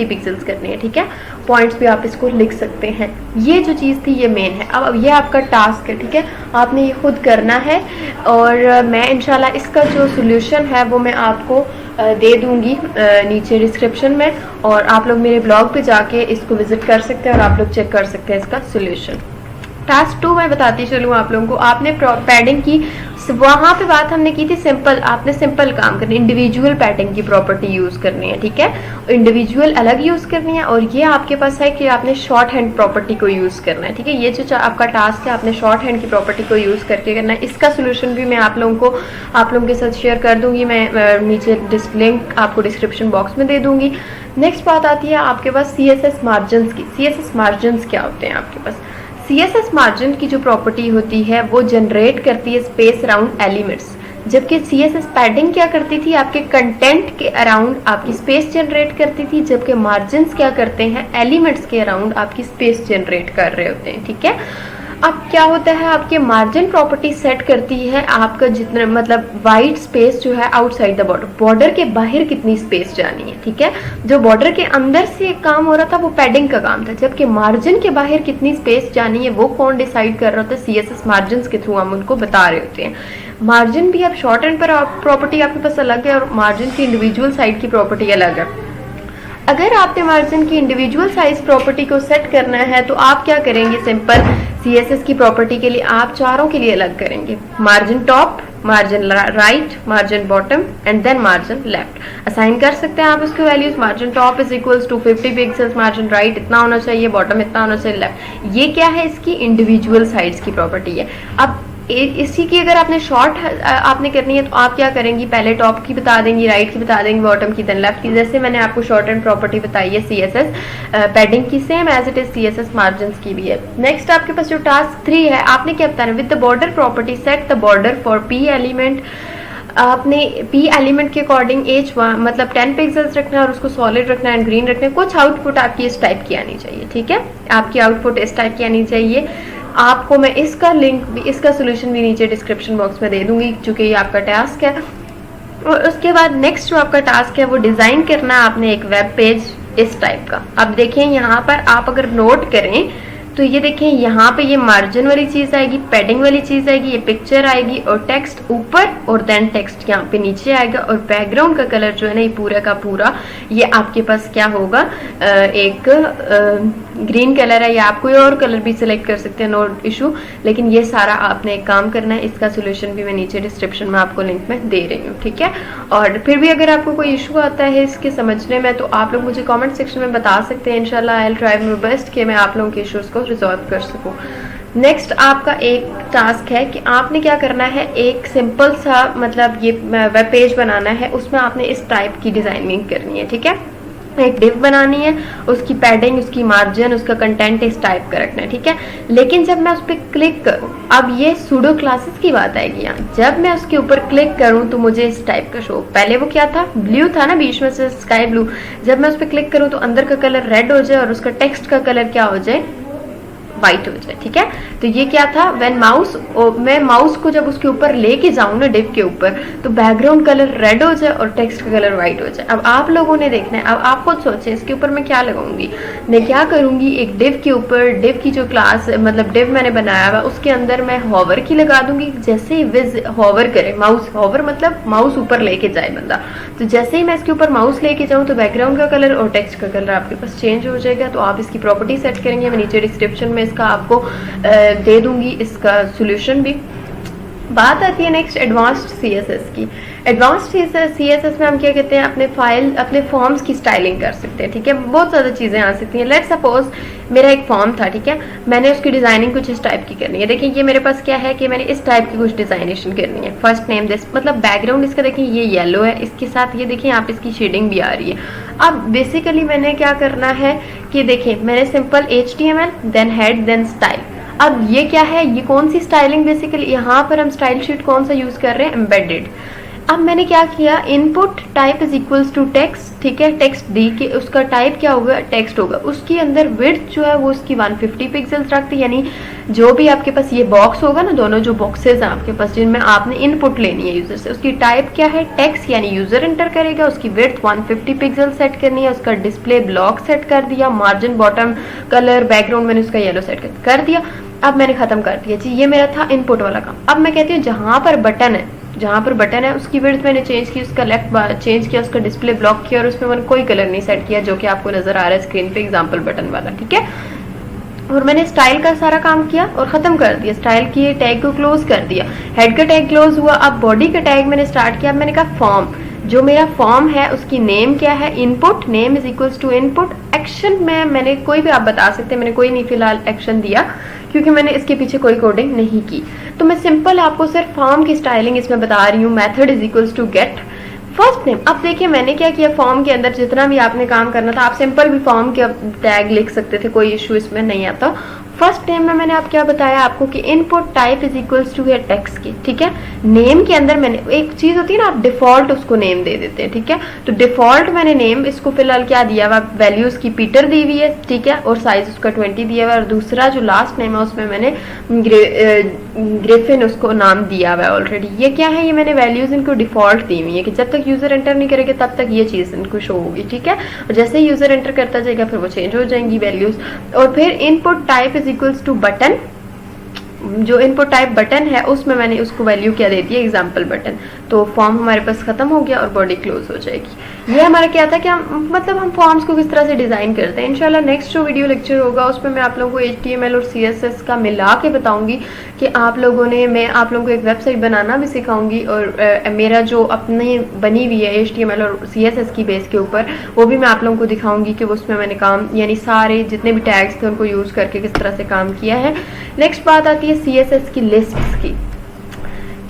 पिक्सल्स करनी है, ठीक है। पॉइंट्स भी आप इसको लिख सकते हैं। ये जो चीज़ थी ये मेन है। अब ये आपका टास्क है, ठीक है, आपने ये खुद करना है और मैं इंशाल्लाह इसका जो सोल्यूशन है वो मैं आपको दे दूंगी नीचे डिस्क्रिप्शन में, और आप लोग मेरे ब्लॉग पे जाके इसको विजिट कर सकते हैं और आप लोग चेक कर सकते हैं इसका सोल्यूशन। टास्क 2 मैं बताती चलूँ आप लोगों को। आपने पैडिंग की, वहाँ पे बात हमने की थी सिंपल, आपने सिंपल काम करनी, इंडिविजुअल पैडिंग की प्रॉपर्टी यूज़ करनी है, ठीक है। इंडिविजुअल अलग यूज़ करनी है और ये आपके पास है कि आपने शॉर्ट हैंड प्रॉपर्टी को यूज़ करना है, ठीक है। ये जो आपका टास्क है आपने शॉर्ट हैंड की प्रॉपर्टी को यूज़ करके करना है। इसका सोल्यूशन भी मैं आप लोगों के साथ शेयर कर दूंगी, मैं नीचे लिंक आपको डिस्क्रिप्शन बॉक्स में दे दूंगी। नेक्स्ट बात आती है आपके पास CSS मार्जिन्स की। CSS मार्जिन्स क्या होते हैं आपके पास? CSS मार्जिन की जो प्रॉपर्टी होती है वो जनरेट करती है स्पेस अराउंड एलिमेंट्स, जबकि CSS पैडिंग क्या करती थी, आपके कंटेंट के अराउंड आपकी स्पेस जनरेट करती थी, जबकि मार्जिन्स क्या करते हैं, एलिमेंट्स के अराउंड आपकी स्पेस जनरेट कर रहे होते हैं, ठीक है। अब क्या होता है, आपके मार्जिन प्रॉपर्टी सेट करती है आपका जितना, मतलब वाइड स्पेस जो है आउटसाइड द बॉर्डर, बॉर्डर के बाहर कितनी स्पेस जानी है, ठीक है। जो बॉर्डर के अंदर से काम हो रहा था वो पैडिंग का काम था, जबकि मार्जिन के बाहर कितनी स्पेस जानी है वो कौन डिसाइड कर रहा होता है, CSS मार्जिन के थ्रू हम उनको बता रहे होते हैं। मार्जिन भी अब शॉर्ट हैंड पर प्रॉपर्टी आपके पास अलग है और मार्जिन की इंडिविजुअल साइड की प्रॉपर्टी अलग है। अगर आपने मार्जिन की इंडिविजुअल साइज प्रॉपर्टी को सेट करना है तो आप क्या करेंगे, सिंपल CSS की प्रॉपर्टी के लिए आप चारों के लिए अलग करेंगे, margin top, margin right, margin bottom and then margin left. Assign कर सकते हैं आप उसके values, margin top is equals to 50 pixels, margin right इतना होना चाहिए, बॉटम इतना होना चाहिए, लेफ्ट। ये क्या है, इसकी इंडिविजुअल साइड्स की प्रॉपर्टी है। अब इसी की अगर आपने शॉर्ट आपने करनी है तो आप क्या करेंगी, पहले टॉप की बता देंगी, राइट की बता देंगी, बॉटम की, देन लेफ्ट की, जैसे मैंने आपको शॉर्ट हैंड प्रॉपर्टी बताई है CSS पैडिंग की, same as it is CSS margins की भी है। नेक्स्ट आपके पास जो टास्क 3 है, आपने क्या बताना, with the border property set the border for P element. आपने P एलिमेंट के अकॉर्डिंग H1 मतलब 10 पिक्सल्स रखना है और उसको सॉलिड रखना है एंड ग्रीन रखना है। कुछ आउटपुट आपकी इस टाइप की आनी चाहिए, ठीक है, आपकी आउटपुट इस टाइप की आनी चाहिए। आपको मैं इसका लिंक भी, इसका सोल्यूशन भी नीचे डिस्क्रिप्शन बॉक्स में दे दूंगी, चूंकि ये आपका टास्क है। और उसके बाद नेक्स्ट जो आपका टास्क है वो डिज़ाइन करना है आपने एक वेब पेज इस टाइप का। अब देखें यहाँ पर आप अगर नोट करें तो ये देखें यहाँ पे ये मार्जिन वाली चीज़ आएगी, पैडिंग वाली चीज़ आएगी, ये पिक्चर आएगी और टेक्स्ट ऊपर और देन टेक्स्ट यहाँ पे नीचे आएगा। और बैकग्राउंड का कलर जो है ना ये पूरा का पूरा ये आपके पास क्या होगा, एक ग्रीन कलर है, या आप कोई और कलर भी सिलेक्ट कर सकते हैं, नो इशू। लेकिन ये सारा आपने एक काम करना है, इसका सोल्यूशन भी मैं नीचे डिस्क्रिप्शन में आपको लिंक में दे रही हूँ, ठीक है। और फिर भी अगर आपको कोई इशू आता है इसके समझने में तो आप लोग मुझे कमेंट सेक्शन में बता सकते हैं। इंशाल्लाह I will try my best कि मैं आप लोगों के इश्यूज को रिजॉल्व कर सकूँ। नेक्स्ट आपका एक टास्क है कि आपने क्या करना है, एक सिंपल सा मतलब ये वेब पेज बनाना है, उसमें आपने इस टाइप की डिजाइनिंग करनी है, ठीक है। एक डिव बनानी है, उसकी पैडिंग, उसकी मार्जिन, उसका कंटेंट इस टाइप का रखना है, ठीक है। लेकिन जब मैं उस पर क्लिक करूं, अब ये सूडो क्लासेस की बात आएगी यहाँ, जब मैं उसके ऊपर क्लिक करूं तो मुझे इस टाइप का शो, पहले वो क्या था, ब्लू था ना, बीच में से स्काई ब्लू, जब मैं उस पर क्लिक करूं तो अंदर का कलर रेड हो जाए और उसका टेक्स्ट का कलर क्या हो जाए, व्हाइट हो जाए, ठीक है। तो ये क्या था, व्हेन माउस, मैं माउस को जब उसके ऊपर लेके जाऊं ना डिव के ऊपर, तो बैकग्राउंड कलर रेड हो जाए और टेक्स्ट का कलर व्हाइट हो जाए। अब आप लोगों ने देखना है, अब आप खुद सोचें इसके ऊपर मैं क्या लगाऊंगी। मैं क्या करूंगी, एक डिव के ऊपर, डिव की जो क्लास मतलब डिव मैंने बनाया हुआ उसके अंदर मैं हॉवर की लगा दूंगी। जैसे ही विज हॉवर करे, माउस हॉवर मतलब माउस ऊपर लेके जाए बंदा, तो जैसे ही मैं इसके ऊपर माउस लेके जाऊं तो बैकग्राउंड का कलर और टेक्स्ट का कलर आपके पास चेंज हो जाएगा। तो आप इसकी प्रॉपर्टी सेट करेंगे, मैं नीचे डिस्क्रिप्शन में इसका आपको दे दूंगी इसका सोल्यूशन भी। बात आती है नेक्स्ट एडवांस्ड सीएसएस की। एडवांस्ड सीएसएस में हम क्या कहते हैं, अपने फाइल, अपने फॉर्म्स की स्टाइलिंग कर सकते हैं, ठीक है। बहुत ज़्यादा चीज़ें आ सकती हैं। लेट्स सपोज मेरा एक फॉर्म था, ठीक है, मैंने उसकी डिजाइनिंग कुछ इस टाइप की करनी है। देखिए ये मेरे पास क्या है कि मैंने इस टाइप की कुछ डिजाइनेशन करनी है। फर्स्ट नेम दिस, मतलब बैकग्राउंड इसका देखिए ये येलो है, इसके साथ ये देखिए यहाँ पे इसकी शेडिंग भी आ रही है। अब बेसिकली मैंने क्या करना है कि देखिए मैंने simple HTML, then head, then style. अब ये क्या है, ये कौन सी स्टाइलिंग, बेसिकली यहाँ पर हम स्टाइल शीट कौन सा यूज कर रहे हैं, एम्बेडेड। अब मैंने क्या किया, input type is equals to text, ठीक है, टेक्स्ट दी के उसका टाइप क्या होगा, टेक्स्ट होगा। उसके अंदर विड्थ जो है वो उसकी 150 पिक्सल्स रखती, यानी जो भी आपके पास ये बॉक्स होगा ना, दोनों जो बॉक्सेस हैं आपके पास जिनमें आपने इनपुट लेनी है यूजर से, उसकी टाइप क्या है, टेक्स्ट, यानी यूजर एंटर करेगा। उसकी विड्थ 150 पिक्सल सेट करनी है, उसका डिस्प्ले ब्लॉक सेट कर दिया, मार्जिन, बॉटम कलर, बैकग्राउंड मैंने उसका येलो सेट कर दिया। अब मैंने खत्म कर दिया जी, ये मेरा था इनपुट वाला काम। अब मैं कहती हूँ जहां पर बटन है, जहां पर बटन है उसकी विड्थ मैंने चेंज की, उसका लेफ्ट चेंज किया, उसका डिस्प्ले ब्लॉक किया और उसमें मैंने कोई कलर नहीं सेट किया, जो कि आपको नजर आ रहा है स्क्रीन पे, एग्जांपल बटन वाला, ठीक है। और मैंने स्टाइल का सारा काम किया और खत्म कर दिया। स्टाइल की टैग को क्लोज कर दिया, हेड का टैग क्लोज हुआ। अब बॉडी का टैग मैंने स्टार्ट किया। मैंने कहा फॉर्म, जो मेरा फॉर्म है उसकी नेम क्या है, input, name is equals to input. Action में मैंने कोई भी, आप बता सकते हैं, मैंने कोई नहीं फिलहाल एक्शन दिया क्योंकि मैंने इसके पीछे कोई कोडिंग नहीं की। तो मैं सिंपल आपको सिर्फ फॉर्म की स्टाइलिंग इसमें बता रही हूँ। Method is equals to get first name. अब देखिए मैंने क्या किया, फॉर्म के अंदर जितना भी आपने काम करना था, आप सिंपल भी फॉर्म के टैग लिख सकते थे, कोई इशू इसमें नहीं आता। फर्स्ट नेम में मैंने आप क्या बताया आपको कि input type is equals to text की, ठीक है। नेम के अंदर मैंने एक चीज होती है ना, आप डिफॉल्ट उसको नेम दे देते हैं, ठीक है। तो डिफॉल्ट मैंने नेम इसको फिलहाल क्या दिया हुआ, वैल्यू उसकी पीटर दी हुई है, ठीक है, और साइज उसका 20 दिया हुआ है। और दूसरा जो लास्ट नेम है उसमें मैंने ग्रिफिन उसको नाम दिया हुआ है ऑलरेडी। ये क्या है, ये मैंने वैल्यूज इनको डिफॉल्ट दी हुई है कि जब तक यूजर एंटर नहीं करेगा तब तक ये चीज इनको शो होगी, ठीक है। और जैसे ही यूजर एंटर करता जाएगा फिर वो चेंज हो जाएंगी वैल्यूज। और फिर input type is equals to button, जो इनपुट टाइप बटन है उसमें मैंने उसको वैल्यू क्या दे दी है, एग्जाम्पल बटन। तो फॉर्म हमारे पास खत्म हो गया और बॉडी क्लोज हो जाएगी। ये हमारा क्या था कि हम फॉर्म्स को किस तरह से डिजाइन करते हैं। इंशाल्लाह नेक्स्ट जो वीडियो लेक्चर होगा उसमें मैं आप लोगों को HTML और CSS का मिला के बताऊंगी कि मैं आप लोगों को एक वेबसाइट बनाना भी सिखाऊंगी। और मेरा जो अपने बनी हुई है HTML और CSS की बेस के ऊपर, वो भी मैं आप लोगों को दिखाऊंगी कि उसमें मैंने काम, यानी सारे जितने भी टैग्स थे उनको यूज करके किस तरह से काम किया है। नेक्स्ट बात आती है CSS की लिस्ट्स की।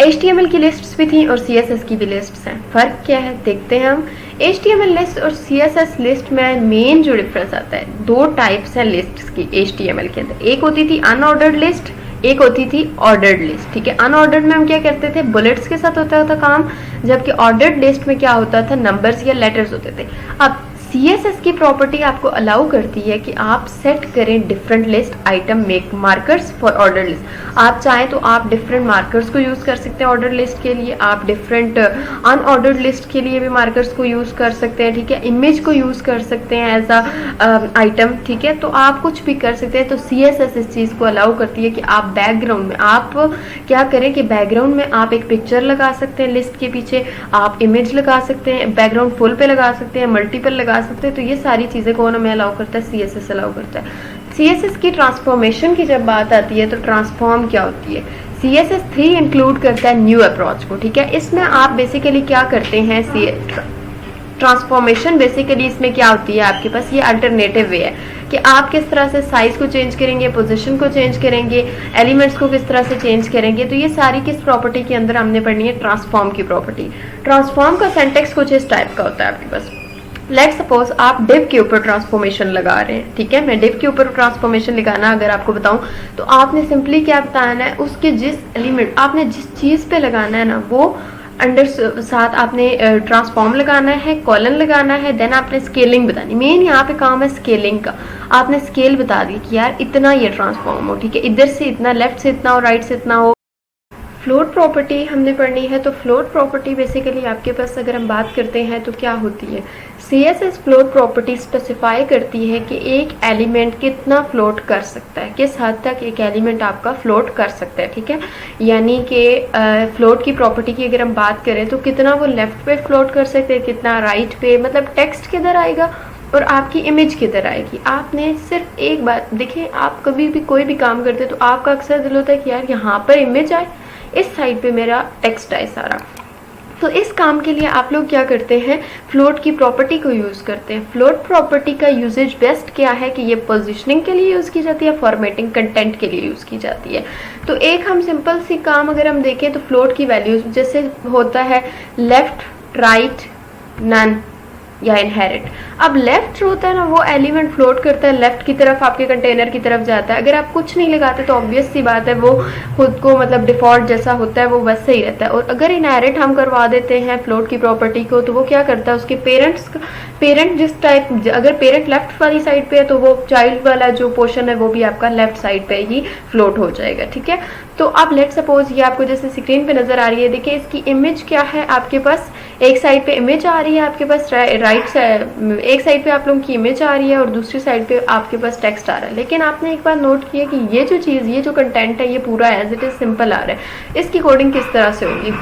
HTML की लिस्ट्स भी थी और CSS की भी लिस्ट्स हैं। फर्क क्या है देखते हैं हम। HTML लिस्ट और CSS लिस्ट में मेन जो डिफरेंस आता है, दो टाइप्स हैं लिस्ट्स की HTML के अंदर। एक होती थी अनऑर्डर्ड लिस्ट, एक होती थी ऑर्डर्ड लिस्ट, ठीक है। अनऑर्डर्ड में हम क्या करते थे, बुलेट्स के साथ होता था काम, जबकि ऑर्डर्ड लिस्ट में क्या होता था, नंबर्स या लेटर्स होते थे। अब CSS की प्रॉपर्टी आपको अलाउ करती है कि आप सेट करें different list item make markers for order list. आप चाहें तो आप डिफरेंट मार्कर्स को यूज कर सकते हैं ऑर्डर लिस्ट के लिए, आप डिफरेंट अनऑर्डर्ड लिस्ट के लिए भी मार्कर्स को यूज कर सकते हैं, ठीक है। इमेज को यूज कर सकते हैं एज अ आइटम, ठीक है। तो आप कुछ भी कर सकते हैं। तो CSS इस चीज को अलाउ करती है कि आप बैकग्राउंड में आप क्या करें कि बैकग्राउंड में आप एक पिक्चर लगा सकते हैं लिस्ट के पीछे, आप इमेज लगा सकते हैं, बैकग्राउंड फुल पे लगा सकते हैं, मल्टीपल लगा सकते हैं। तो ये सारी चीजें कौन हमें अलाउ करता है, CSS अलाउ करता है। CSS की ट्रांसफॉर्मेशन की जब बात आती है तो ट्रांसफॉर्म क्या होती है, CSS 3 इंक्लूड करता है न्यू अप्रोच को, ठीक है। इसमें आप बेसिकली क्या करते हैं, ट्रांसफॉर्मेशन बेसिकली इसमें क्या होती है आपके पास, ये अल्टरनेटिव वे है। कि आप किस तरह से साइज को चेंज करेंगे, पोजीशन को चेंज करेंगे, एलिमेंट्स को किस तरह से चेंज करेंगे। तो ये सारी किस प्रॉपर्टी के अंदर हमने पढ़नी है, ट्रांसफॉर्म की प्रॉपर्टी। ट्रांसफॉर्म का सिंटेक्स कुछ इस टाइप का होता है आपके पास। लेट्स सपोज आप डिव के ऊपर ट्रांसफॉर्मेशन लगा रहे हैं, ठीक है। मैं डिव के ऊपर ट्रांसफॉर्मेशन लगाना अगर आपको बताऊं तो आपने सिंपली क्या बताना है, उसके जिस एलिमेंट आपने जिस चीज पे लगाना है ना, वो अंडर साथ आपने ट्रांसफॉर्म लगाना है, कॉलन लगाना है, देन आपने स्केलिंग बतानी। मेन यहाँ पे काम है स्केलिंग का। आपने स्केल बता दी कि यार इतना ये ट्रांसफॉर्म हो, ठीक है, इधर से इतना, लेफ्ट से इतना हो, राइट से इतना हो। फ्लोट प्रॉपर्टी हमने पढ़नी है। तो फ्लोट प्रॉपर्टी बेसिकली आपके पास अगर हम बात करते हैं तो क्या होती है, CSS फ्लोट प्रॉपर्टी स्पेसिफाई करती है कि एक एलिमेंट कितना फ्लोट कर सकता है, किस हद तक एक एलिमेंट आपका फ्लोट कर सकता है, ठीक है। यानी कि फ्लोट की प्रॉपर्टी की अगर हम बात करें तो कितना वो लेफ्ट पे फ्लोट कर सकते हैं, कितना राइट पे, मतलब टेक्स्ट किधर आएगा और आपकी इमेज किधर आएगी। आपने सिर्फ एक बात देखिए, आप कभी भी कोई भी काम करते हैं तो आपका अक्सर दिल होता है कि यार यहाँ पर इमेज आए, इस साइड पे मेरा टेक्स्ट आए सारा। तो इस काम के लिए आप लोग क्या करते हैं, फ्लोट की प्रॉपर्टी को यूज करते हैं। फ्लोट प्रॉपर्टी का यूजेज बेस्ट क्या है कि ये पोजीशनिंग के लिए यूज की जाती है, फॉर्मेटिंग कंटेंट के लिए यूज की जाती है। तो एक हम सिंपल सी काम अगर हम देखें तो फ्लोट की वैल्यूज जैसे होता है लेफ्ट, राइट, नन या इनहेरिट। अब लेफ्ट होता है ना, वो एलिमेंट फ्लोट करता है लेफ्ट की तरफ, आपके कंटेनर की तरफ जाता है। अगर आप कुछ नहीं लगाते तो ऑब्वियस सी बात है वो खुद को मतलब डिफॉल्ट जैसा होता है वो वैसे ही रहता है। और अगर इनहेरिट हम करवा देते हैं फ्लोट की प्रॉपर्टी को तो वो क्या करता है, उसके पेरेंट जिस टाइप, अगर पेरेंट लेफ्ट वाली साइड पे है तो वो चाइल्ड वाला जो पोर्शन है वो भी आपका लेफ्ट साइड पे ही फ्लोट हो जाएगा, ठीक है। तो अब लेट सपोज ये आपको जैसे स्क्रीन पे नजर आ रही है, देखिए इसकी इमेज क्या है आपके पास, एक साइड पे इमेज आ रही है आपके पास, राइट साइड एक साइड पे आप लोगों की इमेज आ रही है और दूसरी साइड पे आपके पास टेक्स्ट आ रहा है। लेकिन आपने एक बार नोट किया कि ये जो चीज, ये जो कंटेंट है, ये पूरा एज इट इज सिंपल आ रहा है। इसकी कोडिंग किस तरह से होगी,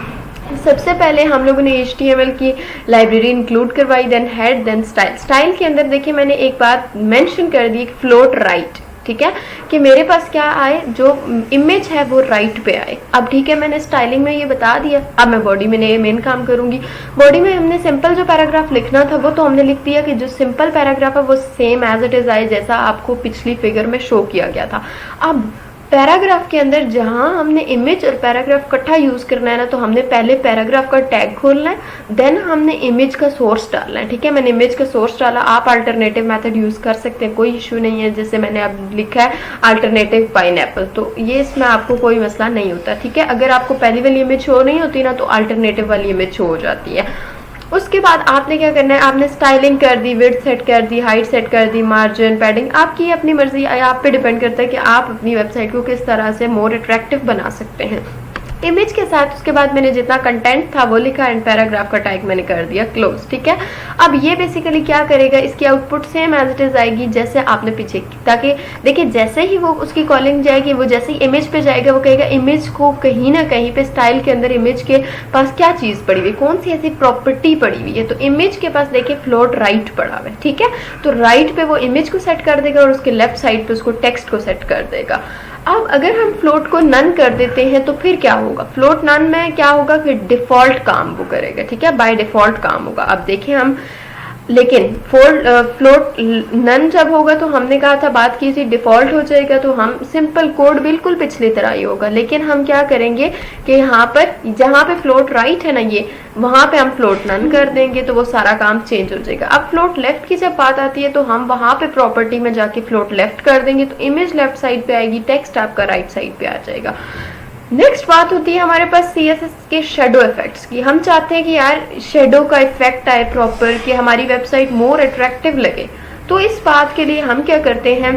सबसे पहले हम लोगों ने HTML की लाइब्रेरी इंक्लूड करवाई, then head, then style. Style के अंदर देखिए मैंने एक बात मेंशन कर दी, फ्लोट राइट, ठीक है, कि मेरे पास क्या आए, जो इमेज है वो राइट पे आए। अब ठीक है, मैंने स्टाइलिंग में ये बता दिया। अब मैं बॉडी में ये मेन काम करूंगी। बॉडी में हमने सिंपल जो पैराग्राफ लिखना था वो तो हमने लिख दिया कि जो सिंपल पैराग्राफ है वो सेम एज इट इज आए जैसा आपको पिछली फिगर में शो किया गया था। अब पैराग्राफ के अंदर जहां हमने इमेज और पैराग्राफ इकट्ठा यूज करना है ना, तो हमने पहले पैराग्राफ का टैग खोलना है, देन हमने इमेज का सोर्स डालना है, ठीक है। मैंने इमेज का सोर्स डाला, आप अल्टरनेटिव मेथड यूज कर सकते हैं, कोई इश्यू नहीं है। जैसे मैंने अब लिखा है अल्टरनेटिव पाइनएप्पल, तो ये इसमें आपको कोई मसला नहीं होता, ठीक है। अगर आपको पहली वाली इमेज शो नहीं होती ना तो अल्टरनेटिव वाली इमेज शो हो जाती है। उसके बाद आपने क्या करना है, आपने स्टाइलिंग कर दी, विड्थ सेट कर दी, हाइट सेट कर दी, मार्जिन, पैडिंग, आपकी अपनी मर्जी, आप पे डिपेंड करता है कि आप अपनी वेबसाइट को किस तरह से मोर अट्रैक्टिव बना सकते हैं इमेज के साथ। उसके बाद मैंने जितना कंटेंट था वो लिखा एंड पैराग्राफ का टैग मैंने कर दिया क्लोज, ठीक है। अब ये बेसिकली क्या करेगा, इसकी output same as it is आएगी जैसे आपने पीछे की, ताकि देखिए जैसे ही वो उसकी कॉलिंग जाएगी, वो जैसे ही इमेज पे जाएगा वो कहेगा इमेज को कहीं ना कहीं पे स्टाइल के अंदर इमेज के पास क्या चीज पड़ी हुई, कौन सी ऐसी प्रॉपर्टी पड़ी हुई है। तो इमेज के पास देखिए फ्लोट राइट पड़ा हुआ है, ठीक है। तो राइट पे वो इमेज को सेट कर देगा और उसके लेफ्ट साइड पे उसको टेक्स्ट को सेट कर देगा। अब अगर हम फ्लोट को नन कर देते हैं तो फिर क्या होगा, फ्लोट नन में क्या होगा, फिर डिफॉल्ट काम वो करेगा, ठीक है, बाय डिफॉल्ट काम होगा। अब देखिए हम, लेकिन फ्लोट नन जब होगा तो हमने कहा था, बात की थी डिफॉल्ट हो जाएगा, तो हम सिंपल कोड बिल्कुल पिछली तरह ही होगा। लेकिन हम क्या करेंगे कि यहाँ पर जहाँ पे फ्लोट राइट है ना, ये वहां पे हम फ्लोट नन कर देंगे तो वो सारा काम चेंज हो जाएगा। अब फ्लोट लेफ्ट की जब बात आती है तो हम वहां पे प्रॉपर्टी में जाके फ्लोट लेफ्ट कर देंगे तो इमेज लेफ्ट साइड पे आएगी, टेक्स्ट आपका राइट साइड पे आ जाएगा। नेक्स्ट बात होती है हमारे पास CSS के शेडो इफेक्ट्स की। हम चाहते हैं कि यार शेडो का इफेक्ट आए प्रॉपर, कि हमारी वेबसाइट मोर अट्रैक्टिव लगे। तो इस बात के लिए हम क्या करते हैं,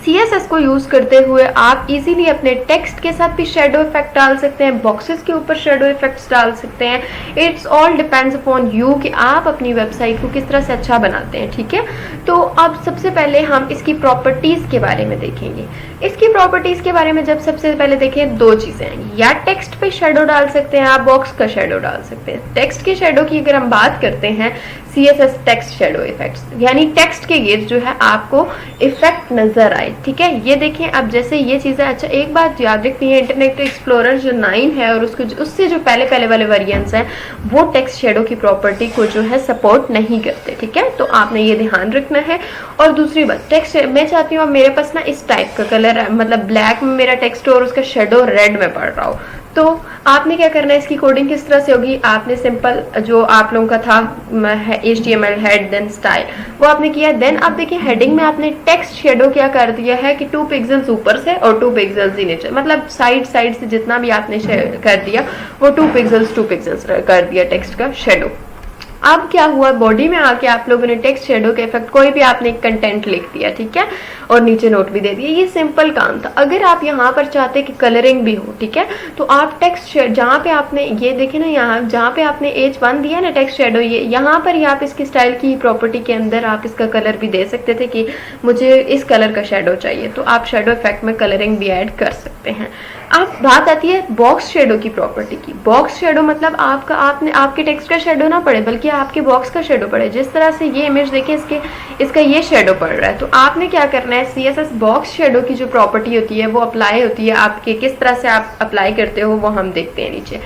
CSS को यूज करते हुए आप इजीली अपने टेक्स्ट के साथ भी शेडो इफेक्ट डाल सकते हैं, बॉक्सेस के ऊपर शेडो इफेक्ट्स डाल सकते हैं। It's all depends upon you कि आप अपनी वेबसाइट को किस तरह से अच्छा बनाते हैं, ठीक है। तो अब सबसे पहले हम इसकी प्रॉपर्टीज के बारे में देखेंगे इसकी प्रॉपर्टीज के बारे में जब सबसे पहले देखें, दो चीजें हैं, या टेक्स्ट पे शेडो डाल सकते हैं आप, बॉक्स का शेडो डाल सकते हैं। टेक्स्ट के शेडो की अगर हम बात करते हैं, CSS टेक्स्ट शेडो इफेक्ट्स, यानी टेक्स्ट के गेज जो है आपको इफेक्ट नजर आए, ठीक है। ये देखें, अब जैसे ये चीजें, अच्छा एक बात याद रखनी है, इंटरनेट एक्सप्लोरर जो 9 है और उससे जो पहले वाले वेरिएंट्स हैं वो टेक्स्ट शेडो की प्रॉपर्टी को जो है सपोर्ट नहीं करते, ठीक है। तो आपने ये ध्यान रखना है। और दूसरी बात, टेक्स्ट मैं चाहती हूँ मेरे पास ना इस टाइप का कलर है, मतलब ब्लैक में मेरा टेक्स्ट और उसका शेडो रेड में पड़ रहा हो, तो आपने क्या करना है, इसकी कोडिंग किस तरह से होगी, आपने सिंपल जो आप लोगों का था HTML हेड देन स्टाइल वो आपने किया, देन आप देखिए हेडिंग में आपने टेक्स्ट शेडो क्या कर दिया है कि 2 पिक्सल्स ऊपर से और 2 पिक्सल्स नीचे, मतलब साइड से जितना भी आपने कर दिया वो 2 पिक्सल्स कर दिया टेक्स्ट का शेडो। अब क्या हुआ, बॉडी में आके आप लोगों ने टेक्स्ट शेडो के इफेक्ट, कोई भी आपने एक कंटेंट लिख दिया, ठीक है, और नीचे नोट भी दे दिया, ये सिंपल काम था। अगर आप यहाँ पर चाहते कि कलरिंग भी हो, ठीक है, तो आप टेक्स्ट शेड जहाँ पे आपने ये देखे ना, यहाँ जहाँ पे आपने H1 दिया ना टेक्स्ट शेडो, ये यहाँ पर ही आप इसकी स्टाइल की प्रॉपर्टी के अंदर आप इसका कलर भी दे सकते थे कि मुझे इस कलर का शेडो चाहिए, तो आप शेडो इफेक्ट में कलरिंग भी ऐड कर सकते हैं। अब बात आती है बॉक्स शेडो की प्रॉपर्टी की। बॉक्स शेडो मतलब आपके टेक्स्ट का शेडो ना पड़े, बल्कि आपके बॉक्स का शेडो पड़े। जिस तरह से ये इमेज देखिए, इसका ये शेडो पड़ रहा है, तो आपने क्या करना है, CSS बॉक्स शेडो की जो प्रॉपर्टी होती है वो अप्लाई होती है आपके, किस तरह से आप अप्लाई करते हो वो हम देखते हैं नीचे।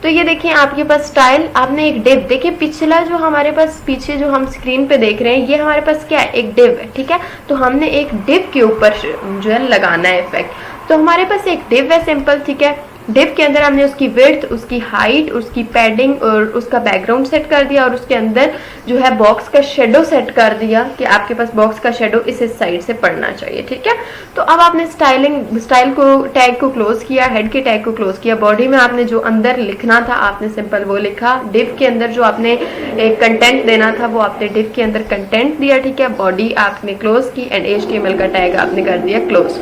तो ये देखिए आपके पास स्टाइल, आपने एक डिव, देखिए पिछला जो हमारे पास पीछे जो हम स्क्रीन पे देख रहे हैं, ये हमारे पास क्या है, एक डिव है, ठीक है। तो हमने एक डिव के ऊपर जो है लगाना है इफेक्ट, तो हमारे पास एक डिव है सिंपल, ठीक है। डिव के अंदर हमने उसकी विड्थ, उसकी हाइट, उसकी पैडिंग और उसका बैकग्राउंड सेट कर दिया, और उसके अंदर जो है बॉक्स का शेडो सेट कर दिया कि आपके पास बॉक्स का शेडो इस साइड से पड़ना चाहिए, ठीक है। तो अब आपने स्टाइल को टैग को क्लोज किया, हेड के टैग को क्लोज किया, बॉडी में आपने जो अंदर लिखना था आपने सिंपल वो लिखा, डिव के अंदर जो आपने एक कंटेंट देना था वो आपने डिव के अंदर कंटेंट दिया, ठीक है। बॉडी आपने क्लोज की एंड HTML का टैग आपने कर दिया क्लोज।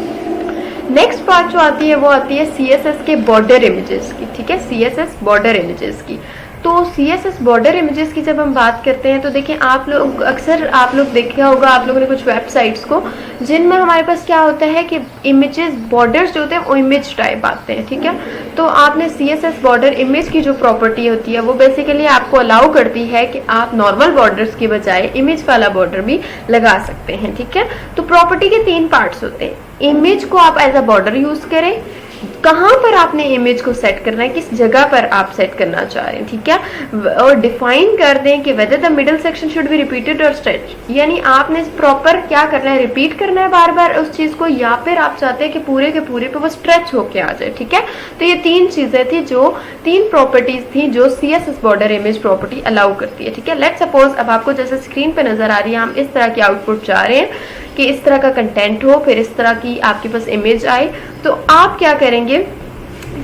नेक्स्ट पार्ट जो आती है वो आती है CSS के बॉर्डर इमेजेस की, ठीक है, CSS बॉर्डर इमेजेस की। तो CSS बॉर्डर इमेजेस की जब हम बात करते हैं तो देखिए अक्सर आप लोग देखा होगा आप लोगों ने कुछ वेबसाइट्स को, जिनमें हमारे पास क्या होता है कि इमेजेस बॉर्डर्स जो होते हैं वो इमेज टाइप आते हैं, ठीक है। तो आपने CSS बॉर्डर इमेज की जो प्रॉपर्टी होती है वो बेसिकली आपको अलाउ करती है कि आप नॉर्मल बॉर्डर्स की बजाय इमेज वाला बॉर्डर भी लगा सकते हैं, ठीक है। तो प्रॉपर्टी के 3 पार्ट्स होते हैं, इमेज को आप एज अ बॉर्डर यूज करें, कहाँ पर आपने इमेज को सेट करना है, किस जगह पर आप सेट करना चाह रहे हैं, ठीक है। और डिफाइन कर दें कि whether the middle section should be repeated और स्ट्रेच, यानी आपने प्रॉपर क्या करना है, रिपीट करना है बार बार उस चीज को, या फिर आप चाहते हैं कि पूरे के पूरे पे वो स्ट्रेच होके आ जाए, ठीक है। तो ये 3 चीजें थी, जो 3 प्रॉपर्टीज थी जो CSS border image property allow करती है, ठीक है। लेट्स सपोज अब आपको जैसे स्क्रीन पे नजर आ रही है, हम इस तरह की आउटपुट चाह रहे हैं कि इस तरह का कंटेंट हो, फिर इस तरह की आपके पास इमेज आए, तो आप क्या करेंगे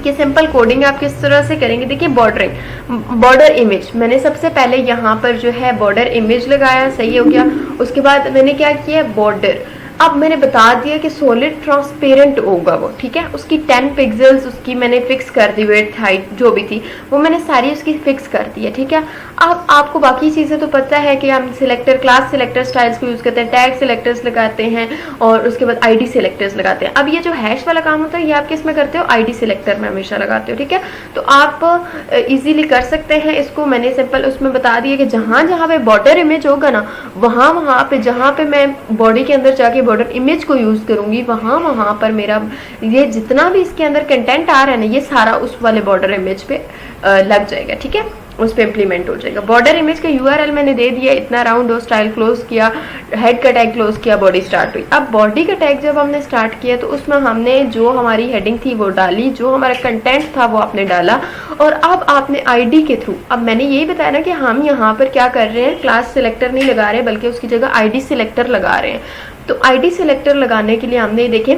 कि सिंपल कोडिंग आप किस तरह से करेंगे, देखिए बॉर्डर इमेज, मैंने सबसे पहले यहाँ पर जो है बॉर्डर इमेज लगाया, सही हो गया। उसके बाद मैंने क्या किया, बॉर्डर, अब मैंने बता दिया कि सॉलिड ट्रांसपेरेंट होगा वो, ठीक है। उसकी 10 पिक्सल्स उसकी मैंने फिक्स कर दी, विड्थ हाइट जो भी थी वो मैंने सारी उसकी फिक्स कर दी है, ठीक है। अब आपको बाकी चीज़ें तो पता है कि हम सिलेक्टर, क्लास सिलेक्टर स्टाइल्स को यूज़ करते हैं, टैग सिलेक्टर्स लगाते हैं और उसके बाद ID सिलेक्टर्स लगाते हैं। अब ये जो हैश वाला काम होता है ये आप किस में करते हो, ID सिलेक्टर में हमेशा लगाते हो, ठीक है। तो आप इजीली कर सकते हैं इसको, मैंने सिंपल उसमें बता दिया कि जहाँ जहाँ पे बॉर्डर इमेज होगा ना, वहाँ पे जहाँ पे मैं बॉडी के अंदर जाके बॉर्डर इमेज को यूज करूंगी, वहां पर मेरा ये जितना भी इसके अंदर कंटेंट आ रहा है ना, ये सारा उस वाले बॉर्डर इमेज पे लग जाएगा, ठीक है, उस पे इम्प्लीमेंट हो जाएगा। बॉर्डर इमेज का URL मैंने दे दिया, इतना राउंड हो, स्टाइल क्लोज किया, हेड का टैग क्लोज किया, बॉडी स्टार्ट हुई। अब बॉडी का टैग जब हमने स्टार्ट किया तो उसमें हमने जो हमारी हेडिंग थी वो डाली, जो हमारा कंटेंट था वो आपने डाला, और अब आपने ID के थ्रू, अब मैंने यही बताया ना कि हम यहाँ पर क्या कर रहे हैं, क्लास सिलेक्टर नहीं लगा रहे बल्कि उसकी जगह ID सिलेक्टर लगा रहे हैं। तो ID सिलेक्टर लगाने के लिए हमने देखे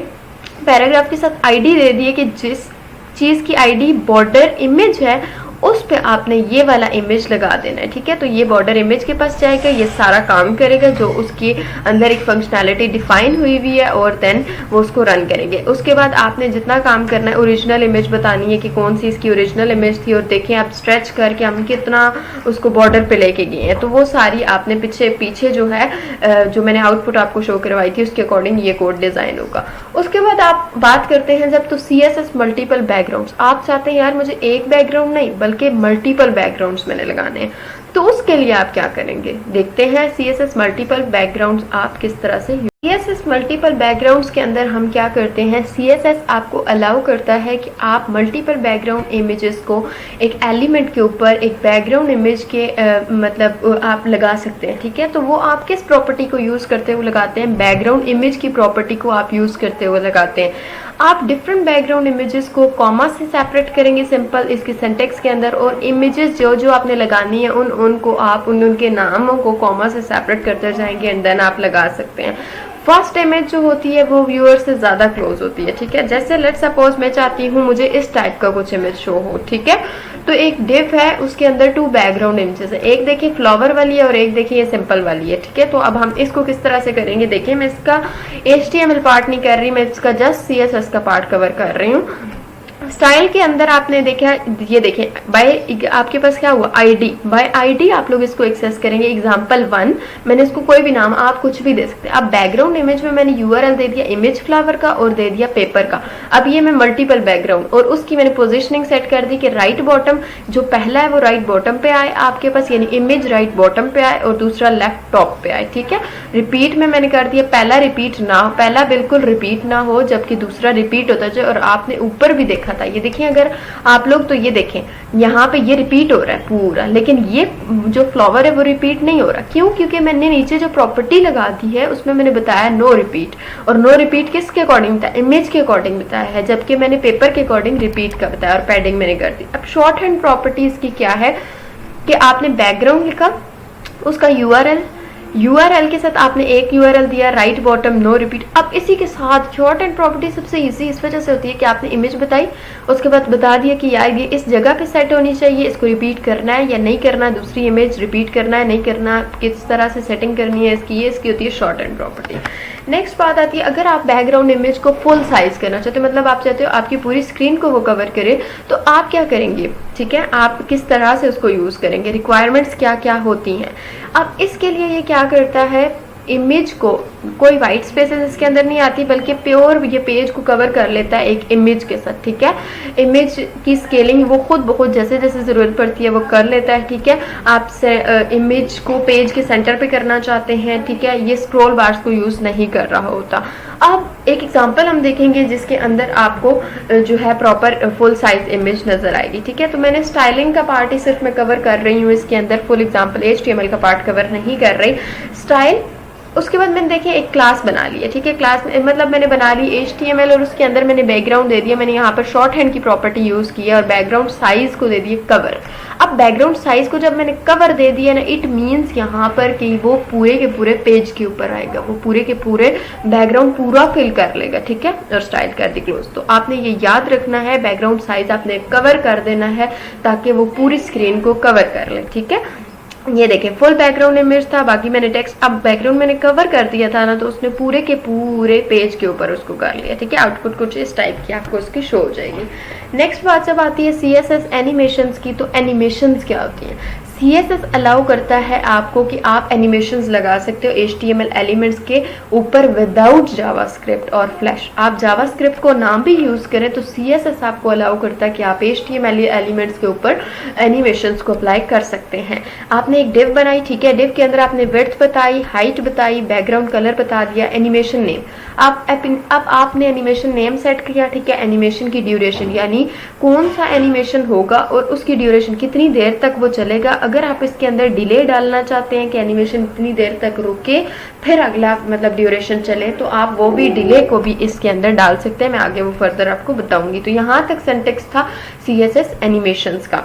पैराग्राफ के साथ ID दे दिए कि जिस चीज़ की ID बॉर्डर इमेज है उस पे आपने ये वाला इमेज लगा देना है, ठीक है। तो ये बॉर्डर इमेज के पास जाएगा, ये सारा काम करेगा जो उसके अंदर एक फंक्शनैलिटी डिफाइन हुई हुई है, और देन वो उसको रन करेंगे। उसके बाद आपने जितना काम करना है, ओरिजिनल इमेज बतानी है कि कौन सी इसकी ओरिजिनल इमेज थी, और देखें आप स्ट्रेच करके हम कितना उसको बॉर्डर पे लेके गए हैं। तो वो सारी आपने पीछे जो है जो मैंने आउटपुट आपको शो करवाई थी उसके अकॉर्डिंग ये कोड डिजाइन होगा। उसके बाद आप बात करते हैं जब, तो CSS मल्टीपल बैकग्राउंड्स। आप चाहते हैं यार मुझे एक बैकग्राउंड नहीं बल्कि मल्टीपल बैकग्राउंड्स मैंने लगाने हैं, तो उसके लिए आप क्या करेंगे देखते हैं। CSS मल्टीपल बैकग्राउंड्स आप किस तरह से CSS मल्टीपल बैकग्राउंड्स के अंदर हम क्या करते हैं, CSS आपको अलाउ करता है कि आप मल्टीपल बैकग्राउंड इमेजेस को एक एलिमेंट के ऊपर एक बैकग्राउंड इमेज के मतलब आप लगा सकते हैं, ठीक है। तो वो आप किस प्रॉपर्टी को यूज करते हुए लगाते हैं, बैकग्राउंड इमेज की प्रॉपर्टी को आप यूज करते हुए लगाते हैं। आप डिफरेंट बैकग्राउंड इमेजेस को कॉमा से सेपरेट करेंगे सिंपल इसकी सिंटेक्स के अंदर, और इमेजेस जो आपने लगानी है उनको आप उनके नामों को कॉमा से सेपरेट करते जाएंगे, एंड देन आप लगा सकते हैं। फर्स्ट इमेज जो होती है वो व्यूअर से ज्यादा क्लोज होती है, ठीक है। जैसे लेट सपोज मैं चाहती हूँ मुझे इस टाइप का कुछ इमेज शो हो, ठीक है। तो एक डिव है, उसके अंदर 2 बैकग्राउंड इमेजेस है, एक देखिए फ्लावर वाली है और एक देखिए ये सिंपल वाली है, ठीक है। तो अब हम इसको किस तरह से करेंगे, देखिए मैं इसका HTML पार्ट नहीं कर रही, मैं इसका जस्ट CSS का पार्ट कवर कर रही हूँ। स्टाइल के अंदर आपने देखा, ये देखिए बाय आपके पास क्या हुआ आईडी, बाय आईडी आप लोग इसको एक्सेस करेंगे। एग्जांपल1 मैंने इसको कोई भी नाम आप कुछ भी दे सकते हैं। अब बैकग्राउंड इमेज में मैंने URL दे दिया इमेज फ्लावर का और दे दिया पेपर का। अब ये मैं मल्टीपल बैकग्राउंड, और उसकी मैंने पोजिशनिंग सेट कर दी कि राइट बॉटम जो पहला है वो राइट बॉटम पे आए आपके पास, यानी इमेज राइट बॉटम पे आए और दूसरा लेफ्ट टॉप पे आए, ठीक है। रिपीट में मैंने कर दिया, पहला रिपीट ना हो, पहला बिल्कुल रिपीट ना हो जबकि दूसरा रिपीट होता जाए। और आपने ऊपर भी देखा था, ये देखिए अगर आप लोग तो ये देखें यहाँ पे ये रिपीट हो रहा है पूरा, लेकिन ये जो फ्लावर है वो रिपीट नहीं हो रहा। क्यों? क्योंकि मैंने नीचे जो प्रॉपर्टी लगा दी है उसमें मैंने बताया नो रिपीट, और नो रिपीट किसके अकॉर्डिंग बताया, इमेज के अकॉर्डिंग बताया है, जबकि मैंने पेपर के अकॉर्डिंग रिपीट का बताया और पैडिंग मैंने कर दी। अब शॉर्ट हैंड प्रॉपर्टीज की क्या है कि आपने बैकग्राउंड लिखा, उसका URL के साथ आपने एक URL दिया, राइट बॉटम नो रिपीट। अब इसी के साथ शॉर्ट एंड प्रॉपर्टी सबसे इजी इस वजह से होती है कि आपने इमेज बताई, उसके बाद बता दिया कि यार ये इस जगह पे सेट होनी चाहिए, इसको रिपीट करना है या नहीं करना, दूसरी इमेज रिपीट करना है नहीं करना, किस तरह से सेटिंग करनी है इसकी, ये इसकी होती है शॉर्ट एंड प्रॉपर्टी। नेक्स्ट बात आती है, अगर आप बैकग्राउंड इमेज को फुल साइज करना चाहते हो, मतलब आप चाहते हो आपकी पूरी स्क्रीन को वो कवर करे, तो आप क्या करेंगे, ठीक है, आप किस तरह से उसको यूज करेंगे, रिक्वायरमेंट्स क्या क्या होती हैं। अब इसके लिए ये क्या करता है, इमेज को कोई वाइट स्पेसेस इसके अंदर नहीं आती, बल्कि प्योर ये पेज को कवर कर लेता है एक इमेज के साथ, ठीक है। इमेज की स्केलिंग वो खुद बहुत जैसे जैसे जरूरत पड़ती है वो कर लेता है, ठीक है। आप इमेज को पेज के सेंटर पे करना चाहते हैं, ठीक है, ये स्क्रॉल बार्स को यूज नहीं कर रहा होता। अब एक एग्जांपल हम देखेंगे जिसके अंदर आपको जो है प्रॉपर फुल साइज इमेज नजर आएगी, ठीक है। तो मैंने स्टाइलिंग का पार्ट ही सिर्फ मैं कवर कर रही हूँ इसके अंदर, फुल एग्जांपल HTML का पार्ट कवर नहीं कर रही। स्टाइल, उसके बाद मैंने देखिए एक क्लास बना ली है, ठीक है। क्लास मतलब मैंने बना ली HTML और उसके अंदर मैंने बैकग्राउंड दे दिया, मैंने यहाँ पर शॉर्ट हैंड की प्रॉपर्टी यूज की है और बैकग्राउंड साइज को दे दिए कवर। अब बैकग्राउंड साइज को जब मैंने कवर दे दिया ना, इट मीन्स यहाँ पर कि वो पूरे के पूरे पेज के ऊपर आएगा, वो पूरे के पूरे बैकग्राउंड पूरा फिल कर लेगा, ठीक है। और स्टाइल कर दी क्लोज। तो आपने ये याद रखना है, बैकग्राउंड साइज आपने कवर कर देना है ताकि वो पूरी स्क्रीन को कवर कर ले, ठीक है। ये देखें फुल बैकग्राउंड इमेज था, बाकी मैंने टेक्स्ट, अब बैकग्राउंड मैंने कवर कर दिया था ना, तो उसने पूरे के पूरे पेज के ऊपर उसको कर लिया, ठीक है। आउटपुट कुछ इस टाइप की आपको उसकी शो हो जाएगी। नेक्स्ट बात जब आती है CSS एनिमेशंस की, तो एनिमेशंस क्या होती हैं। CSS अलाउ करता है आपको कि आप एनिमेशंस लगा सकते हो HTML एलिमेंट्स के ऊपर विदाउट जावास्क्रिप्ट और फ्लैश। आप जावास्क्रिप्ट को ना भी यूज करें तो CSS आपको अलाउ करता है कि आप HTML एलिमेंट्स के ऊपर एनिमेशंस को अप्लाई कर सकते हैं। आपने एक डिव बनाई, ठीक है, डिव के अंदर आपने विड्थ बताई, हाइट बताई, बैकग्राउंड कलर बता दिया, एनिमेशन नेम। अब आपने एनिमेशन नेम सेट किया, ठीक है। एनिमेशन की ड्यूरेशन, यानी कौन सा एनिमेशन होगा और उसकी ड्यूरेशन कितनी देर तक वो चलेगा। अगर आप इसके अंदर डिले डालना चाहते हैं कि एनिमेशन इतनी देर तक रुके फिर अगला मतलब ड्यूरेशन चले, तो आप वो भी डिले को भी इसके अंदर डाल सकते हैं। मैं आगे वो फर्दर आपको बताऊंगी। तो यहाँ तक सिंटेक्स था CSS एनिमेशंस का।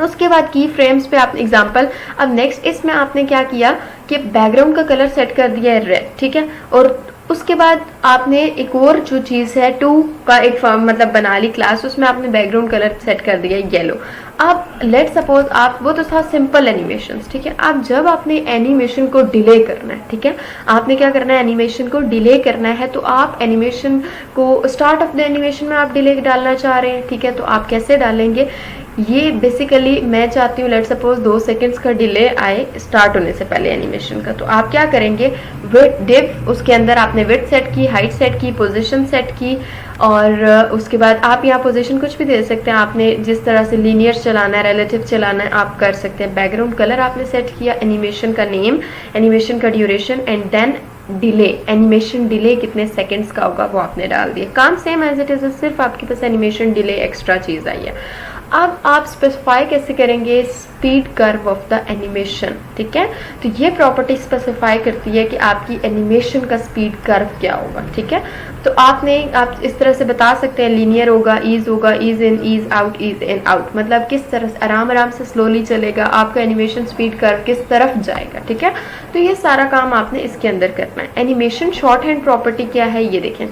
उसके बाद की फ्रेम्स पे आप एग्जांपल, अब नेक्स्ट इसमें आपने क्या किया कि बैकग्राउंड का कलर सेट कर दिया है रेड, ठीक है। और उसके बाद आपने एक और जो चीज है 2 का एक मतलब बना ली क्लास, उसमें आपने बैकग्राउंड कलर सेट कर दिया येलो। अब लेट सपोज आप, वो तो था सिंपल एनिमेशन, ठीक है। अब जब आपने एनिमेशन को डिले करना है, ठीक है, आपने क्या करना है, एनिमेशन को डिले करना है, तो आप एनिमेशन को स्टार्ट ऑफ द एनिमेशन में आप डिले डालना चाह रहे हैं, ठीक है, तो आप कैसे डालेंगे, ये बेसिकली मैं चाहती हूँ लेट सपोज 2 सेकेंड्स का डिले आए स्टार्ट होने से पहले एनिमेशन का। तो आप क्या करेंगे, विड्थ डिव, उसके अंदर आपने विड्थ सेट की, हाइट सेट की, पोजीशन सेट की, और उसके बाद आप यहाँ पोजीशन कुछ भी दे सकते हैं, आपने जिस तरह से लीनियर चलाना है, रिलेटिव चलाना है, आप कर सकते हैं। बैकग्राउंड कलर आपने सेट किया, एनिमेशन का नेम, एनिमेशन का duration, and then delay, animation delay कितने सेकंड्स का होगा वो आपने डाल दिया। काम सेम एज इट इज, सिर्फ आपके पास एनिमेशन डिले एक्स्ट्रा चीज आई है। अब आप स्पेसिफाई कैसे करेंगे, speed curve of the animation, ठीक है। तो ये प्रॉपर्टी स्पेसिफाई करती है कि आपकी एनिमेशन का स्पीड कर्व क्या होगा, ठीक है। तो आप इस तरह से बता सकते हैं, लीनियर होगा, ईज इन, ईज आउट, मतलब किस तरह से आराम आराम से स्लोली चलेगा, आपका एनिमेशन स्पीड कर्व किस तरफ जाएगा, ठीक है। तो ये सारा काम आपने इसके अंदर करना है। एनिमेशन शॉर्ट हैंड प्रॉपर्टी क्या है ये देखें।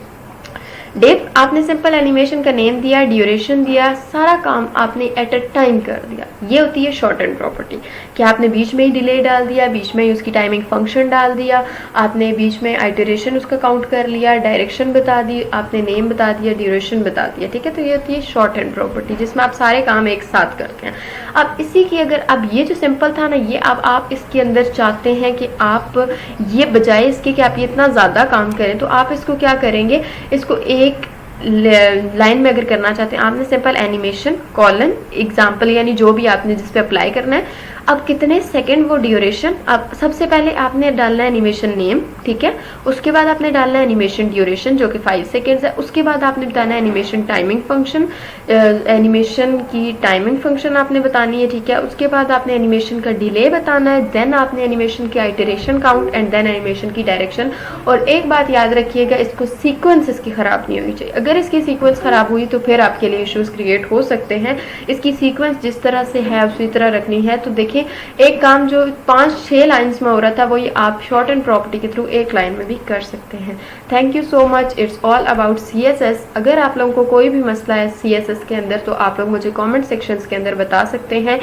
डेप्थ आपने सिंपल एनिमेशन का नेम दिया, ड्यूरेशन दिया, सारा काम आपने एट अ टाइम कर दिया। ये होती है शॉर्ट हैंड प्रॉपर्टी कि आपने बीच में ही डिले डाल दिया, बीच में ही उसकी टाइमिंग फंक्शन डाल दिया, आपने बीच में आइटरेशन उसका काउंट कर लिया, डायरेक्शन बता दी, आपने नेम बता दिया, ड्यूरेशन बता दिया, ठीक है। तो ये होती है शॉर्ट हैंड प्रॉपर्टी जिसमें आप सारे काम एक साथ करते हैं। अब इसी की अगर अब ये जो सिंपल था ना, ये अब आप इसके अंदर चाहते हैं कि आप ये बजाय इसके कि आप ये इतना ज़्यादा काम करें, तो आप इसको क्या करेंगे, इसको एक लाइन में अगर करना चाहते हैं, आपने सिंपल एनिमेशन कॉलन एग्जाम्पल, यानी जो भी आपने जिस पे अप्लाई करना है, अब कितने सेकंड वो ड्यूरेशन, अब सबसे पहले आपने डालना है एनिमेशन नेम, ठीक है, उसके बाद आपने डालना है एनिमेशन ड्यूरेशन जो कि 5 सेकेंड्स है, उसके बाद आपने बताना है एनिमेशन टाइमिंग फंक्शन, एनिमेशन की टाइमिंग फंक्शन आपने बतानी है, ठीक है, उसके बाद आपने एनिमेशन का डिले बताना है, देन आपने एनिमेशन की iteration count, and then animation की डायरेक्शन। और एक बात याद रखिएगा, इसको सीक्वेंस इसकी खराब नहीं होनी चाहिए। अगर इसकी सीक्वेंस खराब हुई तो फिर आपके लिए इश्यूज क्रिएट हो सकते हैं। इसकी सीक्वेंस जिस तरह से है उसी तरह रखनी है। तो देखिए, एक काम जो 5-6 लाइंस में हो रहा था वो ये आप शॉर्ट एंड प्रॉपर्टी के थ्रू एक लाइन में भी कर सकते हैं। Thank you so much. It's all about CSS। अगर आप लोगों को कोई भी मसला है CSS के अंदर तो आप लोग मुझे कमेंट सेक्शंस के अंदर बता सकते हैं,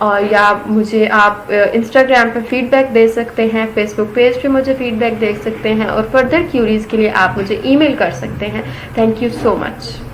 और या मुझे आप इंस्टाग्राम पे फीडबैक दे सकते हैं, फेसबुक पेज पे मुझे फीडबैक दे सकते हैं, और फर्दर क्यूरीज के लिए आप मुझे ईमेल कर सकते हैं। Thank you so much.